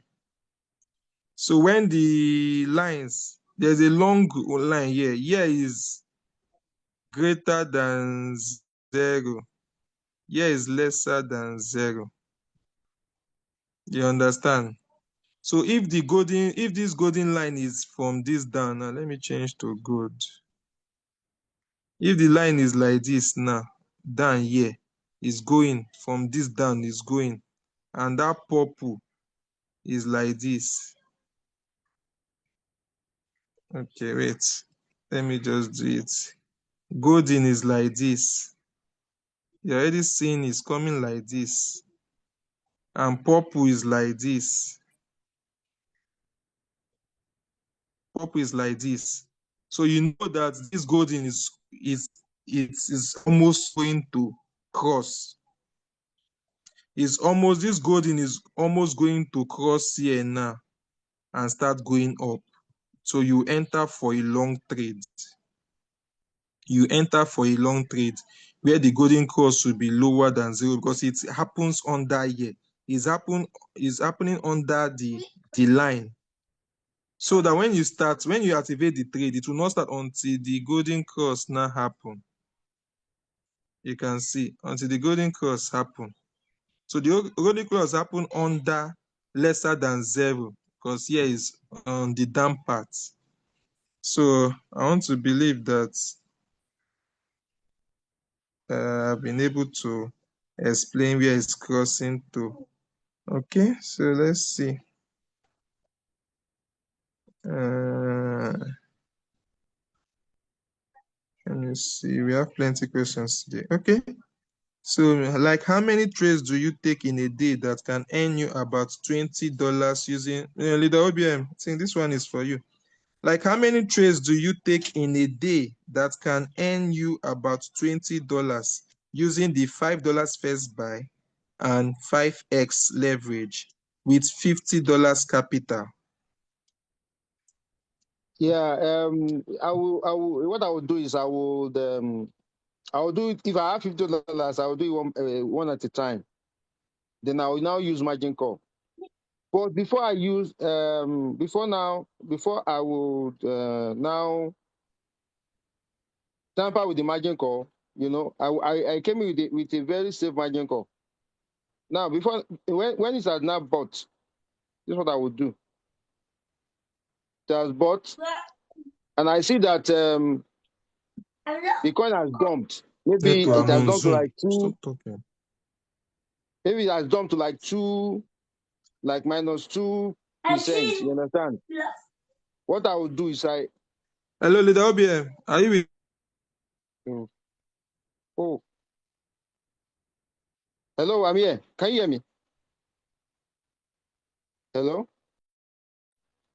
So when the lines, there's a long line here. Here is greater than 0. Here is lesser than 0. You understand? So if this golden line is from this down, now let me change to gold. If the line is like this now, down here, is going from this down, is going, and that purple is like this. Okay, wait. Let me just do it. Golden is like this. You're already seeing it's coming like this. And purple is like this. Purple is like this. So you know that this golden is almost going to cross. This golden is almost going to cross here now and start going up. So you enter for a long trade. You enter for a long trade where the golden cross will be lower than 0 because it happens under here. It's happening under the line. So that when you activate the trade, it will not start until the golden cross now happen. You can see until the golden cross happen. So the golden cross happen under lesser than 0 because here is on the down part. So I want to believe that I've been able to explain where it's crossing to. Okay, so let's see. Let me see. We have plenty questions today. Okay. So, like, how many trades do you take in a day that can earn you about $20 using Leader OBM? I think this one is for you. Like, how many trades do you take in a day that can earn you about $20 using the $5 first buy and 5x leverage with $50 capital? Yeah, what I will do is I will do it if I have $50, I will do it one at a time. Then I will now use margin call. But before I use before I would now tamper with the margin call, I came in with a very safe margin call. Now when it's at now bought, this is what I would do. It has bought, and I see that the coin has dumped. Maybe it has dumped to like 2. Stop talking. Maybe it has dumped to like 2, like -2%. You understand? What I would do is Hello, Leader OBM. Are you with? Oh. Hello, I'm here. Can you hear me? Hello?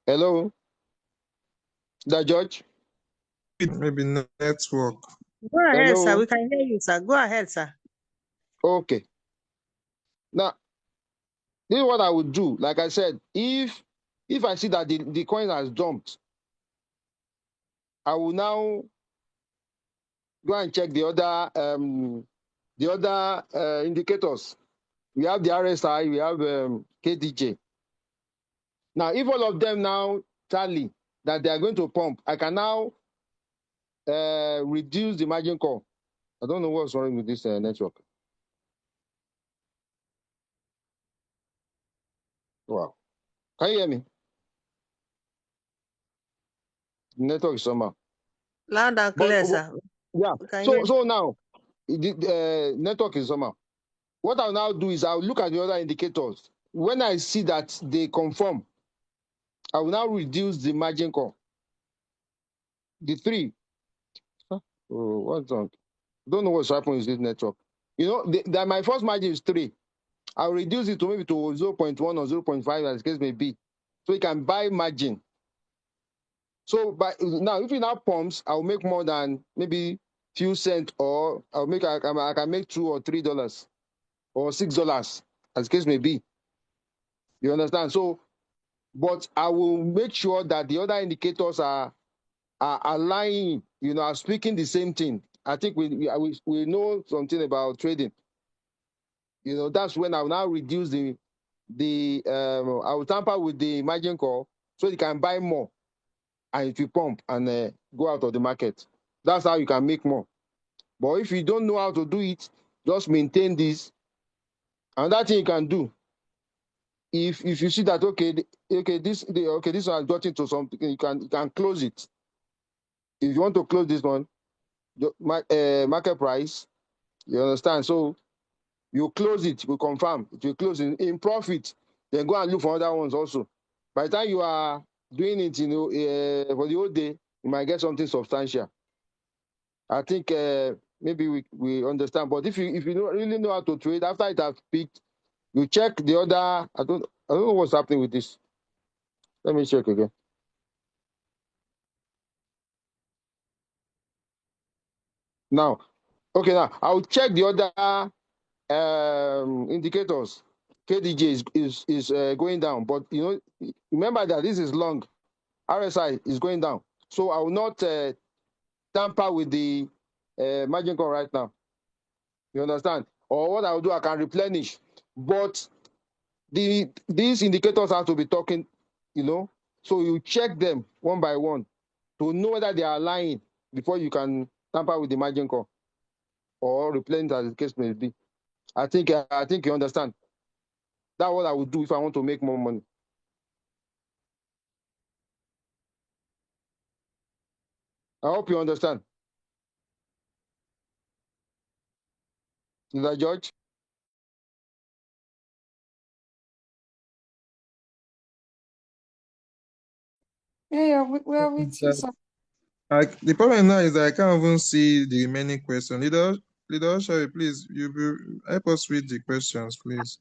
Hello? That George? Maybe network. Go ahead, Hello? sir. We can hear you, sir. Go ahead, sir. Okay. Now, this is what I would do. Like I said, if I see that the coin has dumped, I will now go and check the other indicators. We have the RSI, we have KDJ. Now, if all of them now tally that they are going to pump, I can now reduce the margin call. I don't know what's wrong with this network. Wow. Can you hear me? The network is somehow. Loud and clear, sir. Yeah. So now, the network is somehow. What I'll now do is I'll look at the other indicators. When I see that they confirm, I will now reduce the margin call. The 3. Oh, what's wrong? Don't know what's happening with this network. My first margin is 3. I'll reduce it to maybe to 0.1 or 0.5, as the case may be. so you can buy margin. So now, if it now pumps, I'll make more than maybe few cents, or I can make $2 or $3 or $6, as the case may be. You understand? So, but I will make sure that the other indicators are aligning, are speaking the same thing. I think we know something about trading. That's when I will now reduce I will tamper with the margin call so you can buy more and it will pump and go out of the market. That's how you can make more. But if you don't know how to do it, just maintain this. Another thing you can do, if you see that this one has got into something, you can close it. If you want to close this one, market price, you understand? So you close it, you confirm it will close in profit. Then go and look for other ones also. By the time you are doing it, for the whole day, you might get something substantial. I think maybe we understand. But if you don't really know how to trade, after it has peaked, you check the other. I don't know what's happening with this. Let me check again. Now, okay, now I'll check the other indicators. KDJ is going down, but remember that this is long. RSI is going down, so I will not tamper with the margin call right now. You understand? Or what I will do, I can replenish, but these indicators have to be talking. So you check them one by one to know whether they are lying before you can tamper with the margin call or replenish, as the case may be. I think you understand. That's what I would do if I want to make more money. I hope you understand. Is that George? Yeah, we are with you, sir. The problem now is that I can't even see the remaining question. Leader Shari, please, help us read the questions, please.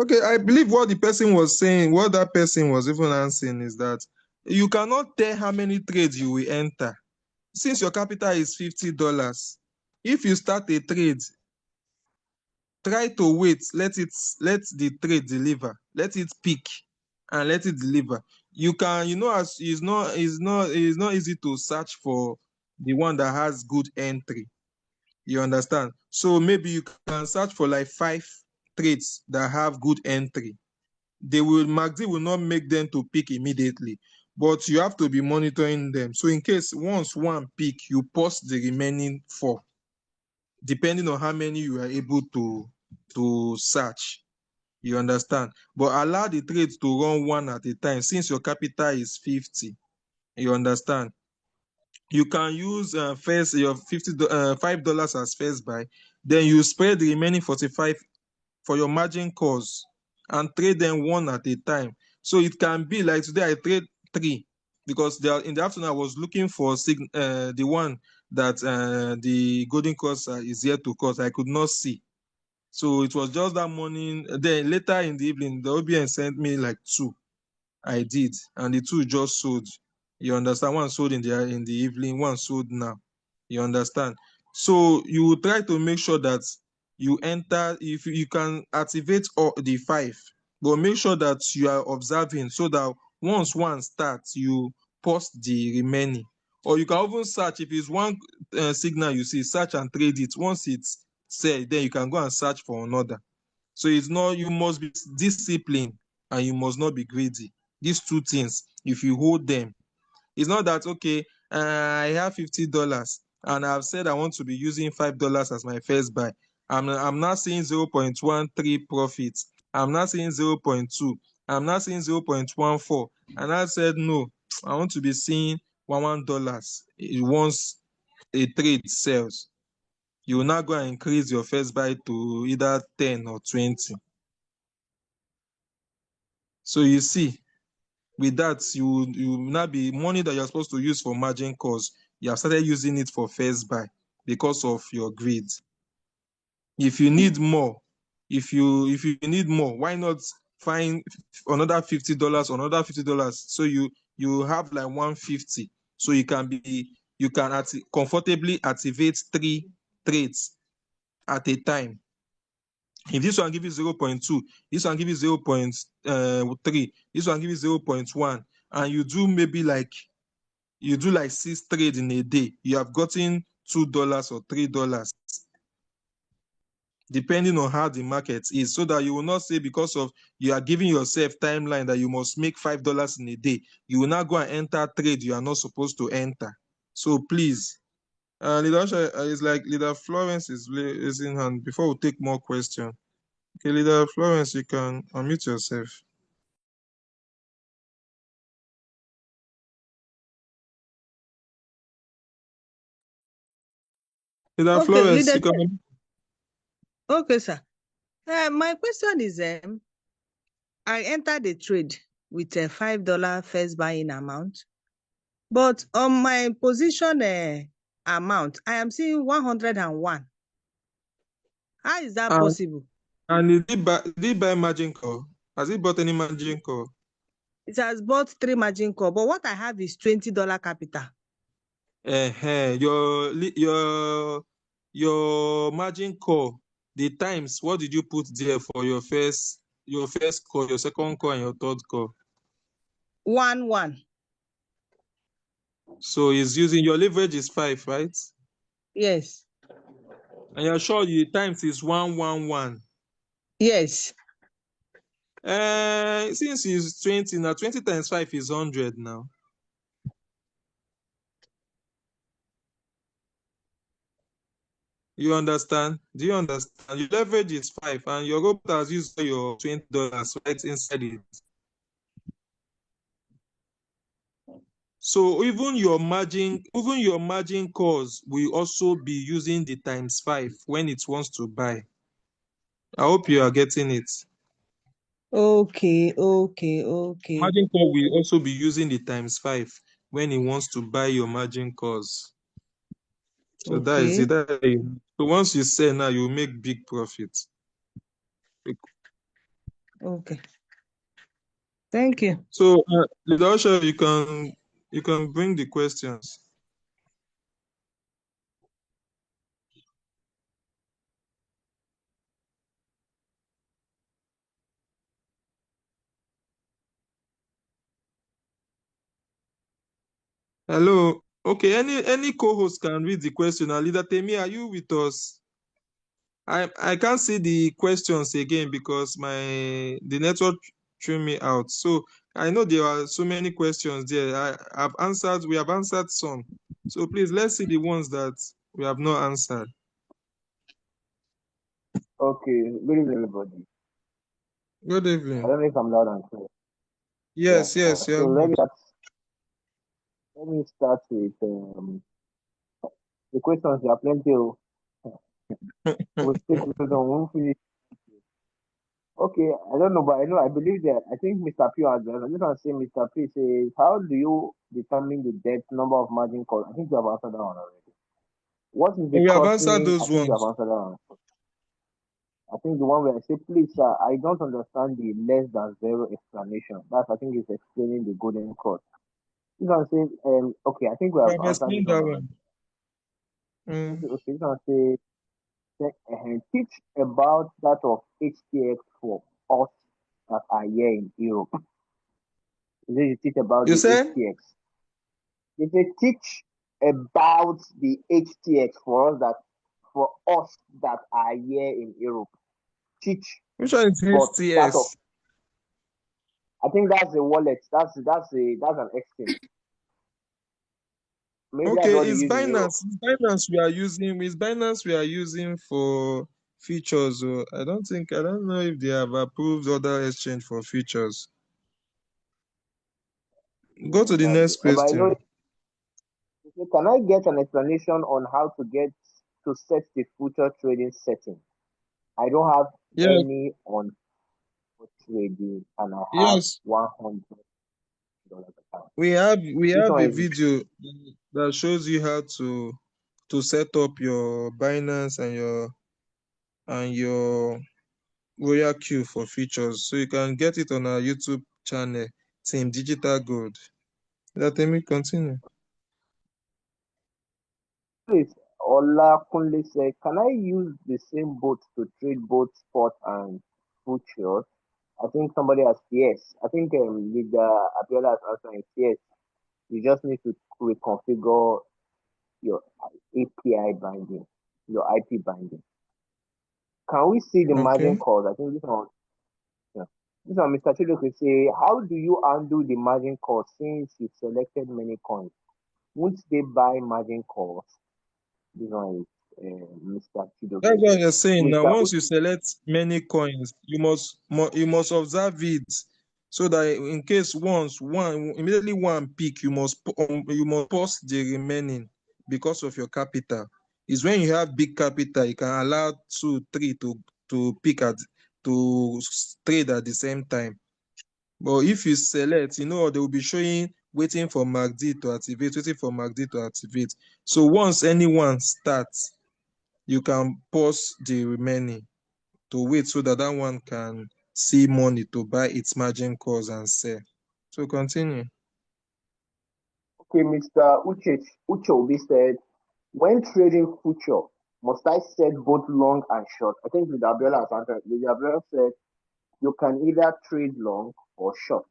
Okay, I believe what the person was saying, what that person was even answering is that you cannot tell how many trades you will enter. Since your capital is $50, if you start a trade, try to wait, let the trade deliver, let it peak and let it deliver. You can, as it's not easy to search for the one that has good entry. You understand? So maybe you can search for like 5 trades that have good entry. MACD will not make them to peak immediately, but you have to be monitoring them. So in case once one peak, you pause the remaining 4, depending on how many you are able to search. You understand? But allow the trades to run one at a time since your capital is 50. You understand? You can use first your $5 as first buy, then you spread the remaining 45 for your margin calls and trade them one at a time. So it can be like today I trade 3 because in the afternoon I was looking for the one that the golden cross is here to cross. I could not see. So it was just that morning. Then later in the evening, the OBN sent me like 2. I did, and the 2 just sold. You understand? One sold in the evening, one sold now. You understand? So you try to make sure that you enter. If you can activate all the 5, but make sure that you are observing so that once one starts, you pause the remaining. Or you can even search if it's one signal you see, search and trade it. Once it's said, then you can go and search for another. So it's not, you must be disciplined and you must not be greedy. These 2 things, if you hold them, it's not that, okay, I have $50 and I've said I want to be using $5 as my first buy. I'm not seeing 0.13 profits. I'm not seeing 0.2. I'm not seeing 0.14. And I said, no, I want to be seeing $1 once a trade sells. You will now go and increase your first buy to either 10 or 20. So you see, with that, you will now be money that you're supposed to use for margin calls. You have started using it for first buy because of your greed. If you need more, if you need more, why not find another $50, another $50? So you have like 150. So you can comfortably activate 3 trades at a time. If this one give you 0.2, this one give you 0.3, this one give you 0.1, and you do maybe like 6 trades in a day, you have gotten $2 or $3, depending on how the market is, so that you will not say because of you are giving yourself timeline that you must make $5 in a day, you will not go and enter trade you are not supposed to enter. So please, Leader Osha, it's like Leader Florence is in hand before we take more questions. Okay, Leader Florence, you can unmute yourself. Leader Florence, you can. Okay, sir. My question is, I entered the trade with a $5 first buying amount, but on my position amount, I am seeing 101. How is that possible? And did he buy margin call? Has he bought any margin call? It has bought 3 margin call, but what I have is $20 capital. Your margin call, the times, what did you put there for your first call, your second call, and your third call? 1. So he's using your leverage is 5, right? Yes. And you're sure the times is 111. Yes. Since he's 20 now, 20 times 5 is 100 now. You understand? Do you understand? Your leverage is 5, and your robot has used your $20 right inside it. So even your margin calls will also be using the times 5 when it wants to buy. I hope you are getting it. Okay. Margin call will also be using the times 5 when it wants to buy your margin calls. So that is it. So once you sell now, you make big profits. Okay. Thank you. So, Leader Osha, you can bring the questions. Hello. Okay, any co-host can read the question. Now, Leader Temi, are you with us? I can't see the questions again because the network threw me out. So I know there are so many questions there. We have answered some. So please, let's see the ones that we have not answered. Okay, good evening, everybody. Good I evening. don't know if I'm loud and clear. Yes. So let me start with the questions. There are plenty. We'll take questions on one finish. Okay, I don't know, but I believe that I think Mr. P has done. I just want to say, Mr. P says, how do you determine the depth number of margin calls? I think you have answered that one already. What is the We have answered costing? I those think you have ones. answered that one. I think the one where I say, please, sir, I don't understand the less than zero explanation. That's, I think, is explaining the golden cost. This one says, okay, I think we We have have answered this explained one that already. one. Okay, this one says, teach about that of HTX for us that are here in Europe. You teach about You the said? HTX. If they teach about the HTX for us that are here in Europe, teach. Which one is But that of, HTS? I think that's a wallet. That's an exchange. Maybe that's Okay, what they it's use in Europe. It's Binance we are using for features. I don't know if they have approved other exchange for features. Go to the next But I know. question. Can I get an explanation on how to set the future trading setting? I don't have Yeah, any on trading, and I have yes. $100 account. We have Which one a is it? video that shows you how to set up your Binance and and your royal queue for features. So you can get it on our YouTube channel, Team Digital Gold. Let me continue. Please, Ola Kunle said, can I use the same boat to trade both spot and futures? I think somebody has yes. I think with Abiola has answered yes. You just need to reconfigure your API binding, your IP binding. Can we see the margin Okay. calls? I think yeah. This one, Mr. Chido could say, how do you undo the margin calls since you've selected many coins? Won't they buy margin calls? This one is Mr. That's Chidoke. what you're saying. Now, Mr. once you select many coins, you must observe it, so that in case once one immediately one peak, you must pause the remaining because of your capital. Is when you have big capital, you can allow 2, 3 to peak to trade at the same time. But if you select, they will be showing waiting for MACD to activate, waiting for MACD to activate. So once anyone starts, you can pause the remaining to wait so that that one can see money to buy its margin calls and sell. So continue. Okay, Mr. Uchobi said, when trading future, must I set both long and short? I think Lady Abiola has answered. Lady Abiola said, you can either trade long or short.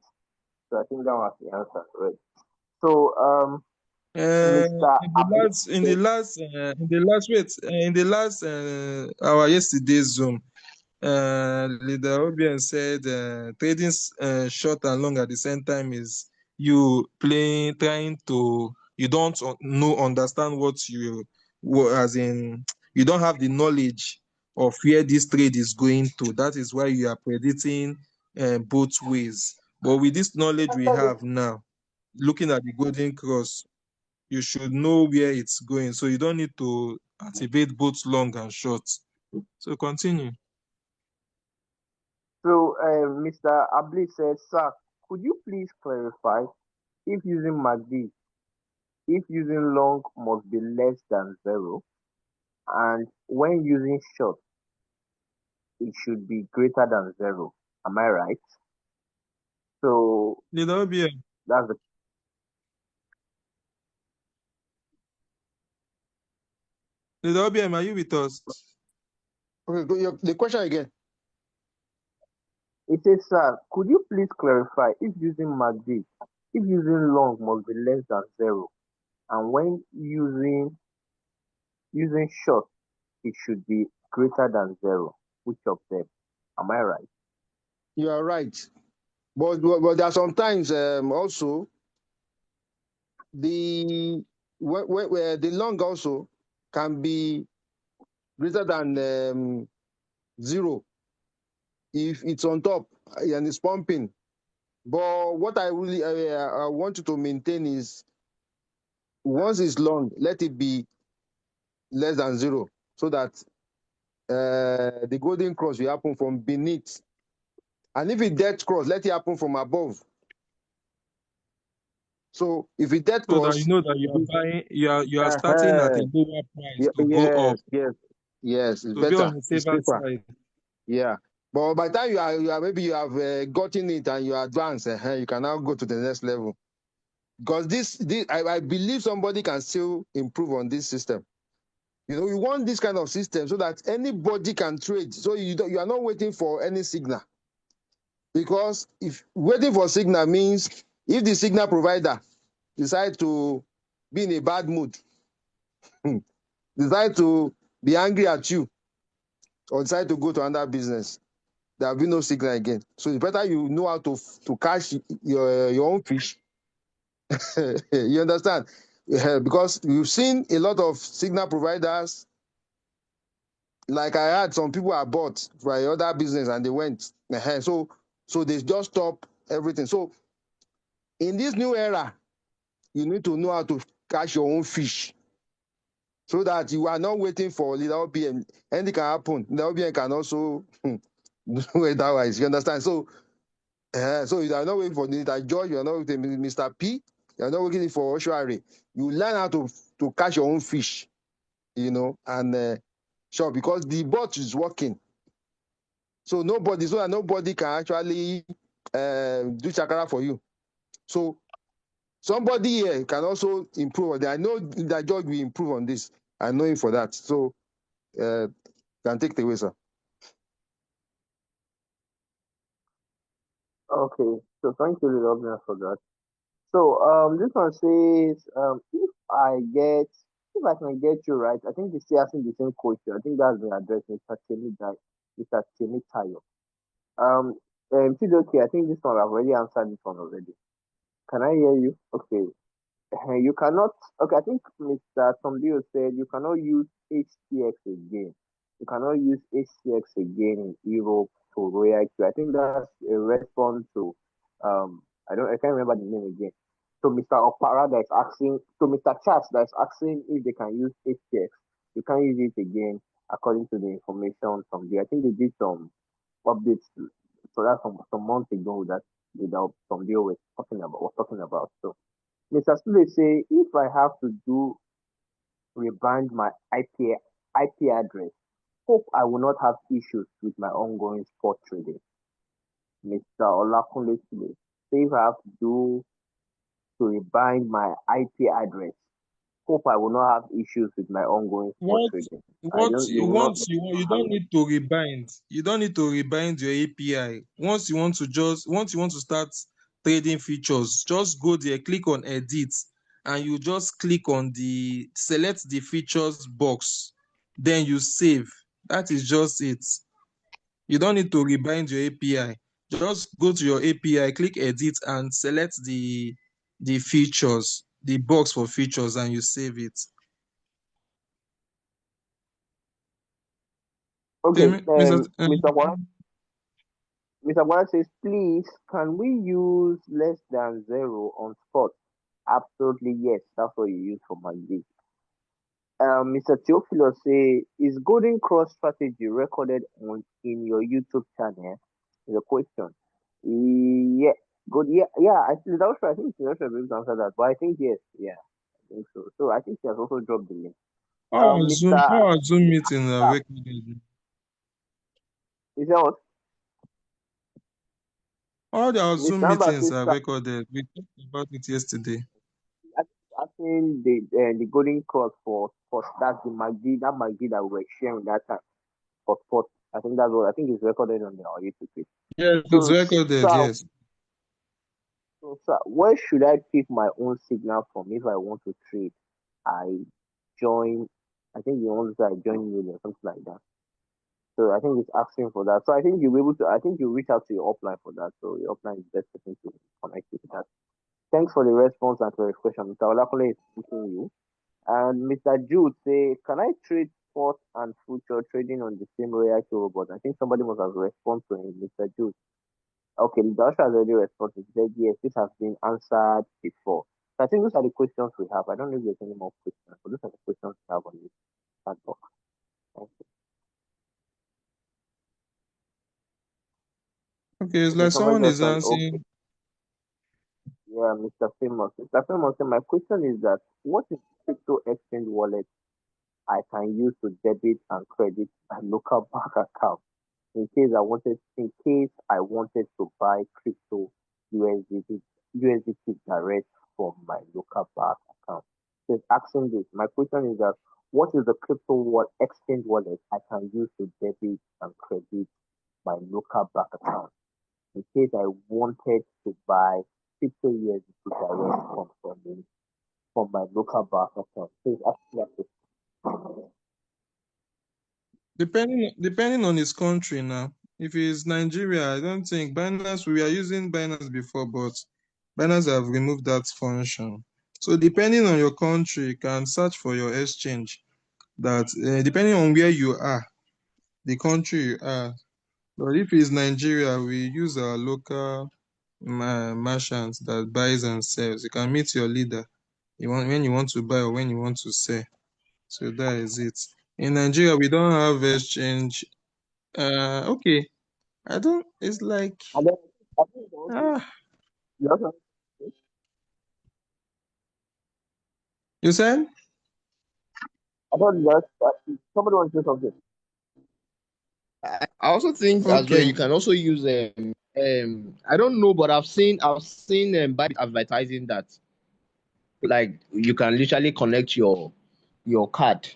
So I think that was the answer, right? So, Mr. Abli, In the last our yesterday's Zoom, Leader Obian said trading short and long at the same time is you you don't understand as in, you don't have the knowledge of where this trade is going to. That is why you are predicting both ways. But with this knowledge we have now, looking at the golden cross, you should know where it's going. So you don't need to activate both long and short. So continue. so Mr. Abli said, sir, could you please clarify if using MACD, if using long must be less than zero, and when using short, it should be greater than zero. Am I right? So Leader Obian, that's the are you with us? Okay, the question again. It says, sir, could you please clarify if using MACD, if using long must be less than zero, and when using short, it should be greater than zero. Which of them? Am I right? You are right. But there are sometimes also where the long also can be greater than zero if it's on top and it's pumping. But what I really I want you to maintain is once it's long, let it be less than zero so that the golden cross will happen from beneath. And if it dead cross, let it happen from above. So if it dead So that you cross, know that you are buying, you are starting at a lower price to go up, yes, it's to be better. on the It's safer safer. side. Yeah. But by the time you are maybe you have gotten it and you advance, you can now go to the next level. Because I believe somebody can still improve on this system. You know, you want this kind of system so that anybody can trade. So you are not waiting for any signal. Because if waiting for signal means if the signal provider decide to be in a bad mood, decide to be angry at you, or decide to go to another business, there will be no signal again. So it's better you know how to catch your own fish. You understand? Because we've seen a lot of signal providers. Like I had some people are bought for other business and they went. So they just stop everything. So in this new era, you need to know how to catch your own fish so that you are not waiting for leader OPM. Anything can happen. Leader OPM can also do it otherwise. You understand? So you are not waiting for Mr. George, you are not waiting for Mr. P, you are not waiting for Oshuari. You learn how to catch your own fish, and Sure, because the bot is working. So that nobody can actually do chakra for you. So somebody here can also improve on that. I know that George will improve on this. I know him for that. So can take it away, sir. Okay, so thank you, Lovina, for that. So this one says, if I can get you right, I think he's still asking the same question. I think that's been addressed, Mr. Temitayo. If it's okay, I think this one I've already answered this one already. Can I hear you? Okay. You cannot. Okay, I think Mr. Tombio said you cannot use HTX again. You cannot use HTX again in Europe for Royal Q. I think that's a response to I can't remember the name again. So Mr. Opara that is asking, so Mr. Charles that is asking if they can use HTX. You can't use it again according to the information from there. I think they did some updates. So that's some months ago that some deal was talking about. So Mr. Sule say if I have to rebrand my IP address, hope I will not have issues with my ongoing spot trading. Mr. Olakunle Sule say if I have to rebind my IP address, hope I will not have issues with my ongoing spot What trading. I what don't you you will not want you don't need to rebind. You don't need to rebind your API. Once you want to start trading features, just go there, click on edit, and you just click on the select the features box. Then you save. That is just it. You don't need to rebind your API. Just go to your API, click edit, and select the features, the box for features, and you save it. okay. Okay, Mr. Mr. Wara says, please, can we use less than zero on spot? Absolutely yes. That's what you use for my day. Mr. Theophilus say, is Golden Cross strategy recorded in your YouTube channel? Is a question. Yeah, good. Yeah, yeah. I think that was right. I think she was able to answer that, but I think yes. Yeah, I think so. So I think she has also dropped the link. Mr. Our Zoom meetings are Sap, recorded. is that what? All our Mr. Zoom Amber meetings says, are sir, recorded. We talked about it yesterday. asking the Golden Cross for that's the Maggi that we were sharing that time for sport. I think that's what I think is recorded on our YouTube page. Yes, it's So, recorded, sir, yes. where should I pick my own signal from if I want to trade? I join, I think you want to say I join Union or something like that. So I think it's asking for that. So I think you'll be able to, I think you reach out to your upline for that. So your upline is best person to connect with that. Thanks for the response and clarification. Mr. Olakole is speaking you. And Mr. Jude say, can I trade spot and future trading on the same Royal robot? I think somebody must have responded to him, Mr. Jude. Okay, Joshua has already responded. He said, yes, this has been answered before. So I think those are the questions we have. I don't know if there's any more questions, but those are the questions we have on this chat box. Thank you. Okay, it's Okay, like somebody someone just is said, okay, answering. yeah, Mr. Famous. Mr. Famous, my question is that what is crypto exchange wallet I can use to debit and credit my local bank account in case I wanted to buy crypto USDT direct from my local bank account. Just asking this. My question is that what is the exchange wallet I can use to debit and credit my local bank account in case I wanted to buy crypto USDT direct from my local bank account? Please ask that question. Depending on his country now. If it's Nigeria, I don't think Binance, we are using Binance before, but Binance have removed that function. So depending on your country, you can search for your exchange. That depending on where you are, the country you are. But if it's Nigeria, we use our local merchants that buys and sells. You can meet your leader. When you want to buy or when you want to sell. So that is it. In Nigeria, we don't have exchange. Okay. I don't. It's like And then I think ah. you also You said I don't know. Somebody wants to say something. I also think as well Okay. you can also use I don't know, but I've seen Bybit advertising that like you can literally connect your card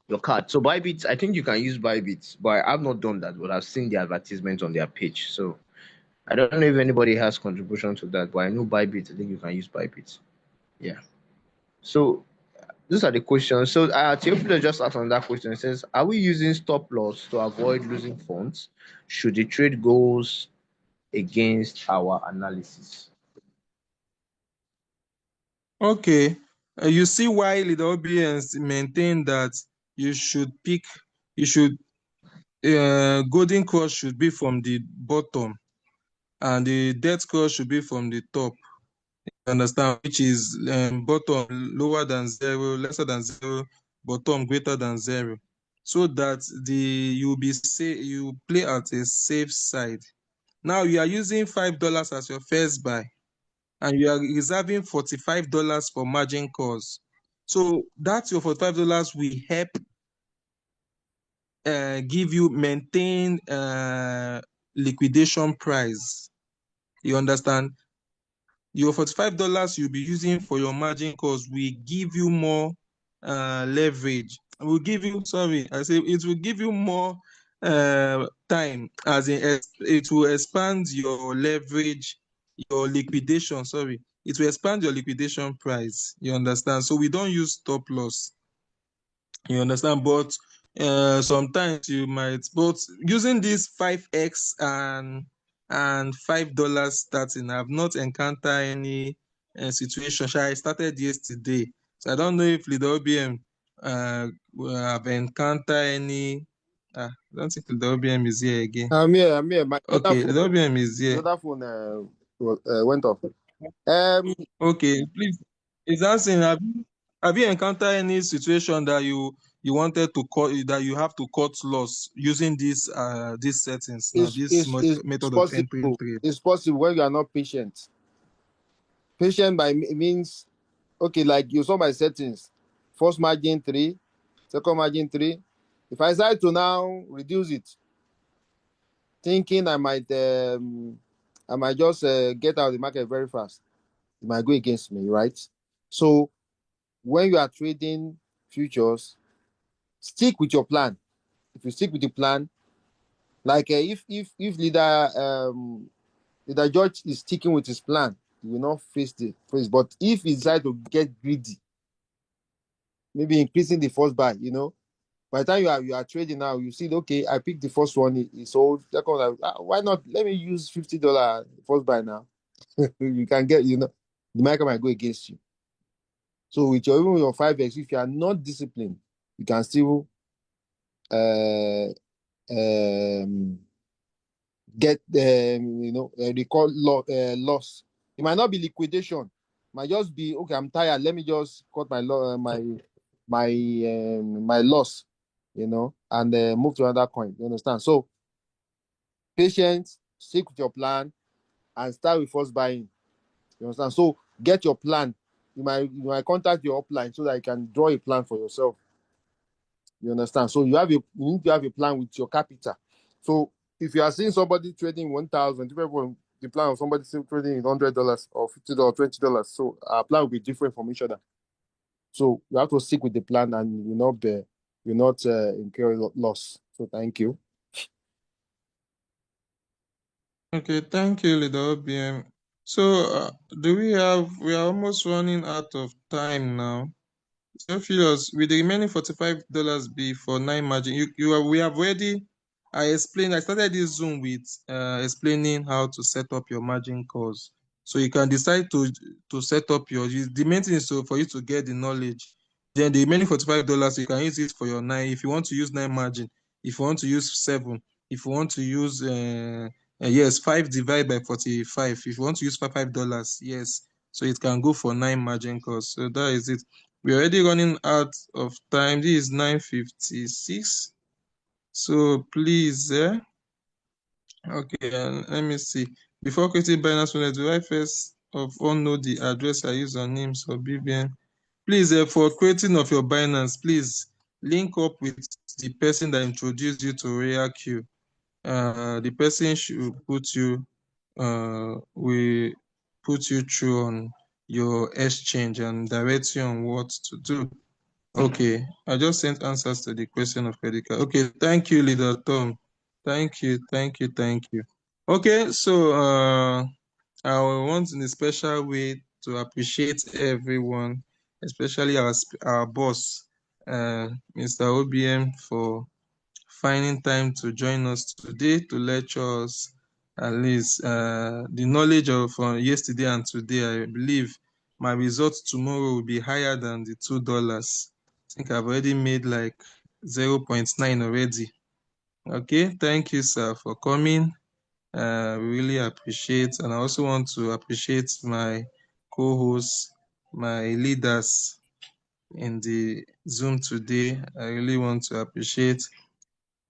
your card. So Bybit, I think you can use Bybit, but I've not done that, but I've seen the advertisement on their page. So I don't know if anybody has contribution to that, but I know Bybit, I think you can use Bybit. Yeah. So those are the questions. So Theophilus just asked on that question. It says, are we using stop loss to avoid losing funds should the trade goes against our analysis? Okay. You see why Leader OBS maintain that you should pick, you should, golden cross should be from the bottom and the death cross should be from the top. You understand? Which is bottom lower than zero, lesser than zero, bottom greater than zero. So that you play at a safe side. Now you are using $5 as your first buy, and you are reserving $45 for margin calls. So that's your $45 will help give you maintain liquidation price. You understand? Your $45 you'll be using for your margin calls will give you more leverage. Will give you, sorry, I say it will give you more time, as in it will expand your leverage, your liquidation, sorry. It will expand your liquidation price. You understand? So we don't use stop loss. You understand? But sometimes you might, but using this 5x and $5 starting, I've not encountered any situation. I started yesterday, so I don't know if Leader OBM will have encountered any. I don't think Leader OBM is here again. I'm here. My other Okay, Leader phone, OBM is the here. other phone went off. Okay, please. Is asking, have you encountered any situation that you wanted to cut, that you have to cut loss using these settings now, this It's method of entering possible. trade? It's possible when you are not patient. Patient means okay, like you saw my settings. First margin 3, second margin 3. If I decide to now reduce it, thinking I might just get out of the market very fast, it might go against me, right? So when you are trading futures, stick with your plan. If you stick with the plan, like if leader George is sticking with his plan, he will not face the face. But if he decides to get greedy, maybe increasing the first buy, by the time you are trading now, you see, okay, I picked the first one, it sold. Second one, why not? Let me use $50 first buy now. You can get, the market might go against you. So with even your 5x, if you are not disciplined, you can still uh, um, get they call loss. It might not be liquidation. It might just be, okay, I'm tired. Let me just cut my loss, and move to another coin. You understand? So patience, stick with your plan, and start with first buying. You understand? So get your plan. You might contact your upline so that you can draw a plan for yourself. You understand? So you need to have a plan with your capital. So if you are seeing somebody trading 1,000, different from the plan of somebody still trading in $100 or $50 $20. So our plan will be different from each other. So you have to stick with the plan, and you will not incur loss. So thank you. Okay, thank you, Leader OBM. So we are almost running out of time now. So Philos, with the remaining $45 be for 9 margin, we have already, I started this Zoom with explaining how to set up your margin calls. So you can decide to set up the main thing is for you to get the knowledge. Then the remaining $45, you can use it for your 9. If you want to use 9 margin, if you want to use 7, if you want to use, yes, 5 divided by 45. If you want to use $5, yes. So it can go for 9 margin calls. So that is it. We're already running out of time. This is 9:56. So please, okay, let me see. Before creating Binance Wallet, do I first of all know the address I use on names or BBN? Please, for creating of your Binance, please link up with the person that introduced you to Royal Q. The person should put you, we put you through on your exchange and direct you on what to do. Okay, I just sent answers to the question of credit card. Okay, thank you, Leader Tom. Thank you. Okay, so I want in a special way to appreciate everyone, especially our boss, Mr. OBM, for finding time to join us today to lecture us at least the knowledge of yesterday and today. I believe my results tomorrow will be higher than the $2. I think I've already made like 0.9 already. Okay, thank you, sir, for coming. We really appreciate, and I also want to appreciate my co-hosts, my leaders in the Zoom today. I really want to appreciate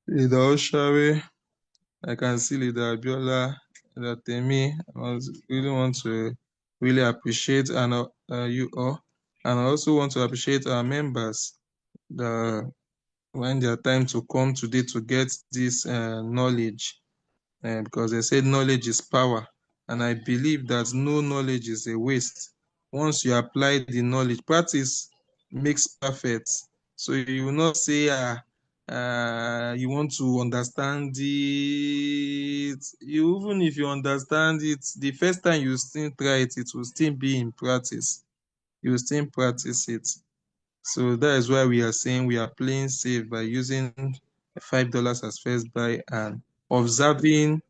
Leader Oshare. I can see Leader Abiola, Leader Temi. I really want to really appreciate you all. And I also want to appreciate our members when their time to come today to get this knowledge, because they said knowledge is power. And I believe that no knowledge is a waste. Once you apply the knowledge, practice makes perfect. So you will not say, you want to understand it. Even if you understand it, the first time you still try it, it will still be in practice. You will still practice it. So that is why we are saying we are playing safe by using $5 as first buy and observing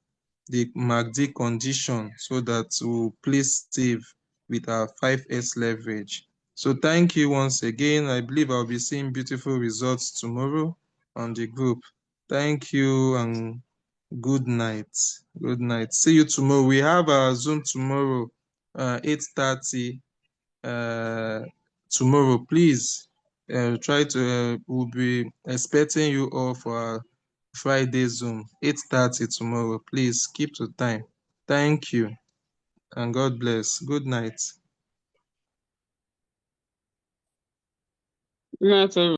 the MACD condition so that we'll play safe with our 5x leverage. So thank you once again. I believe I'll be seeing beautiful results tomorrow on the group. Thank you and good night. Good night. See you tomorrow. We have our Zoom tomorrow, 8:30 tomorrow. Please try to, we'll be expecting you all for our Friday Zoom, 8:30 tomorrow. Please keep to time. Thank you and God bless. Good night. Good night, everyone.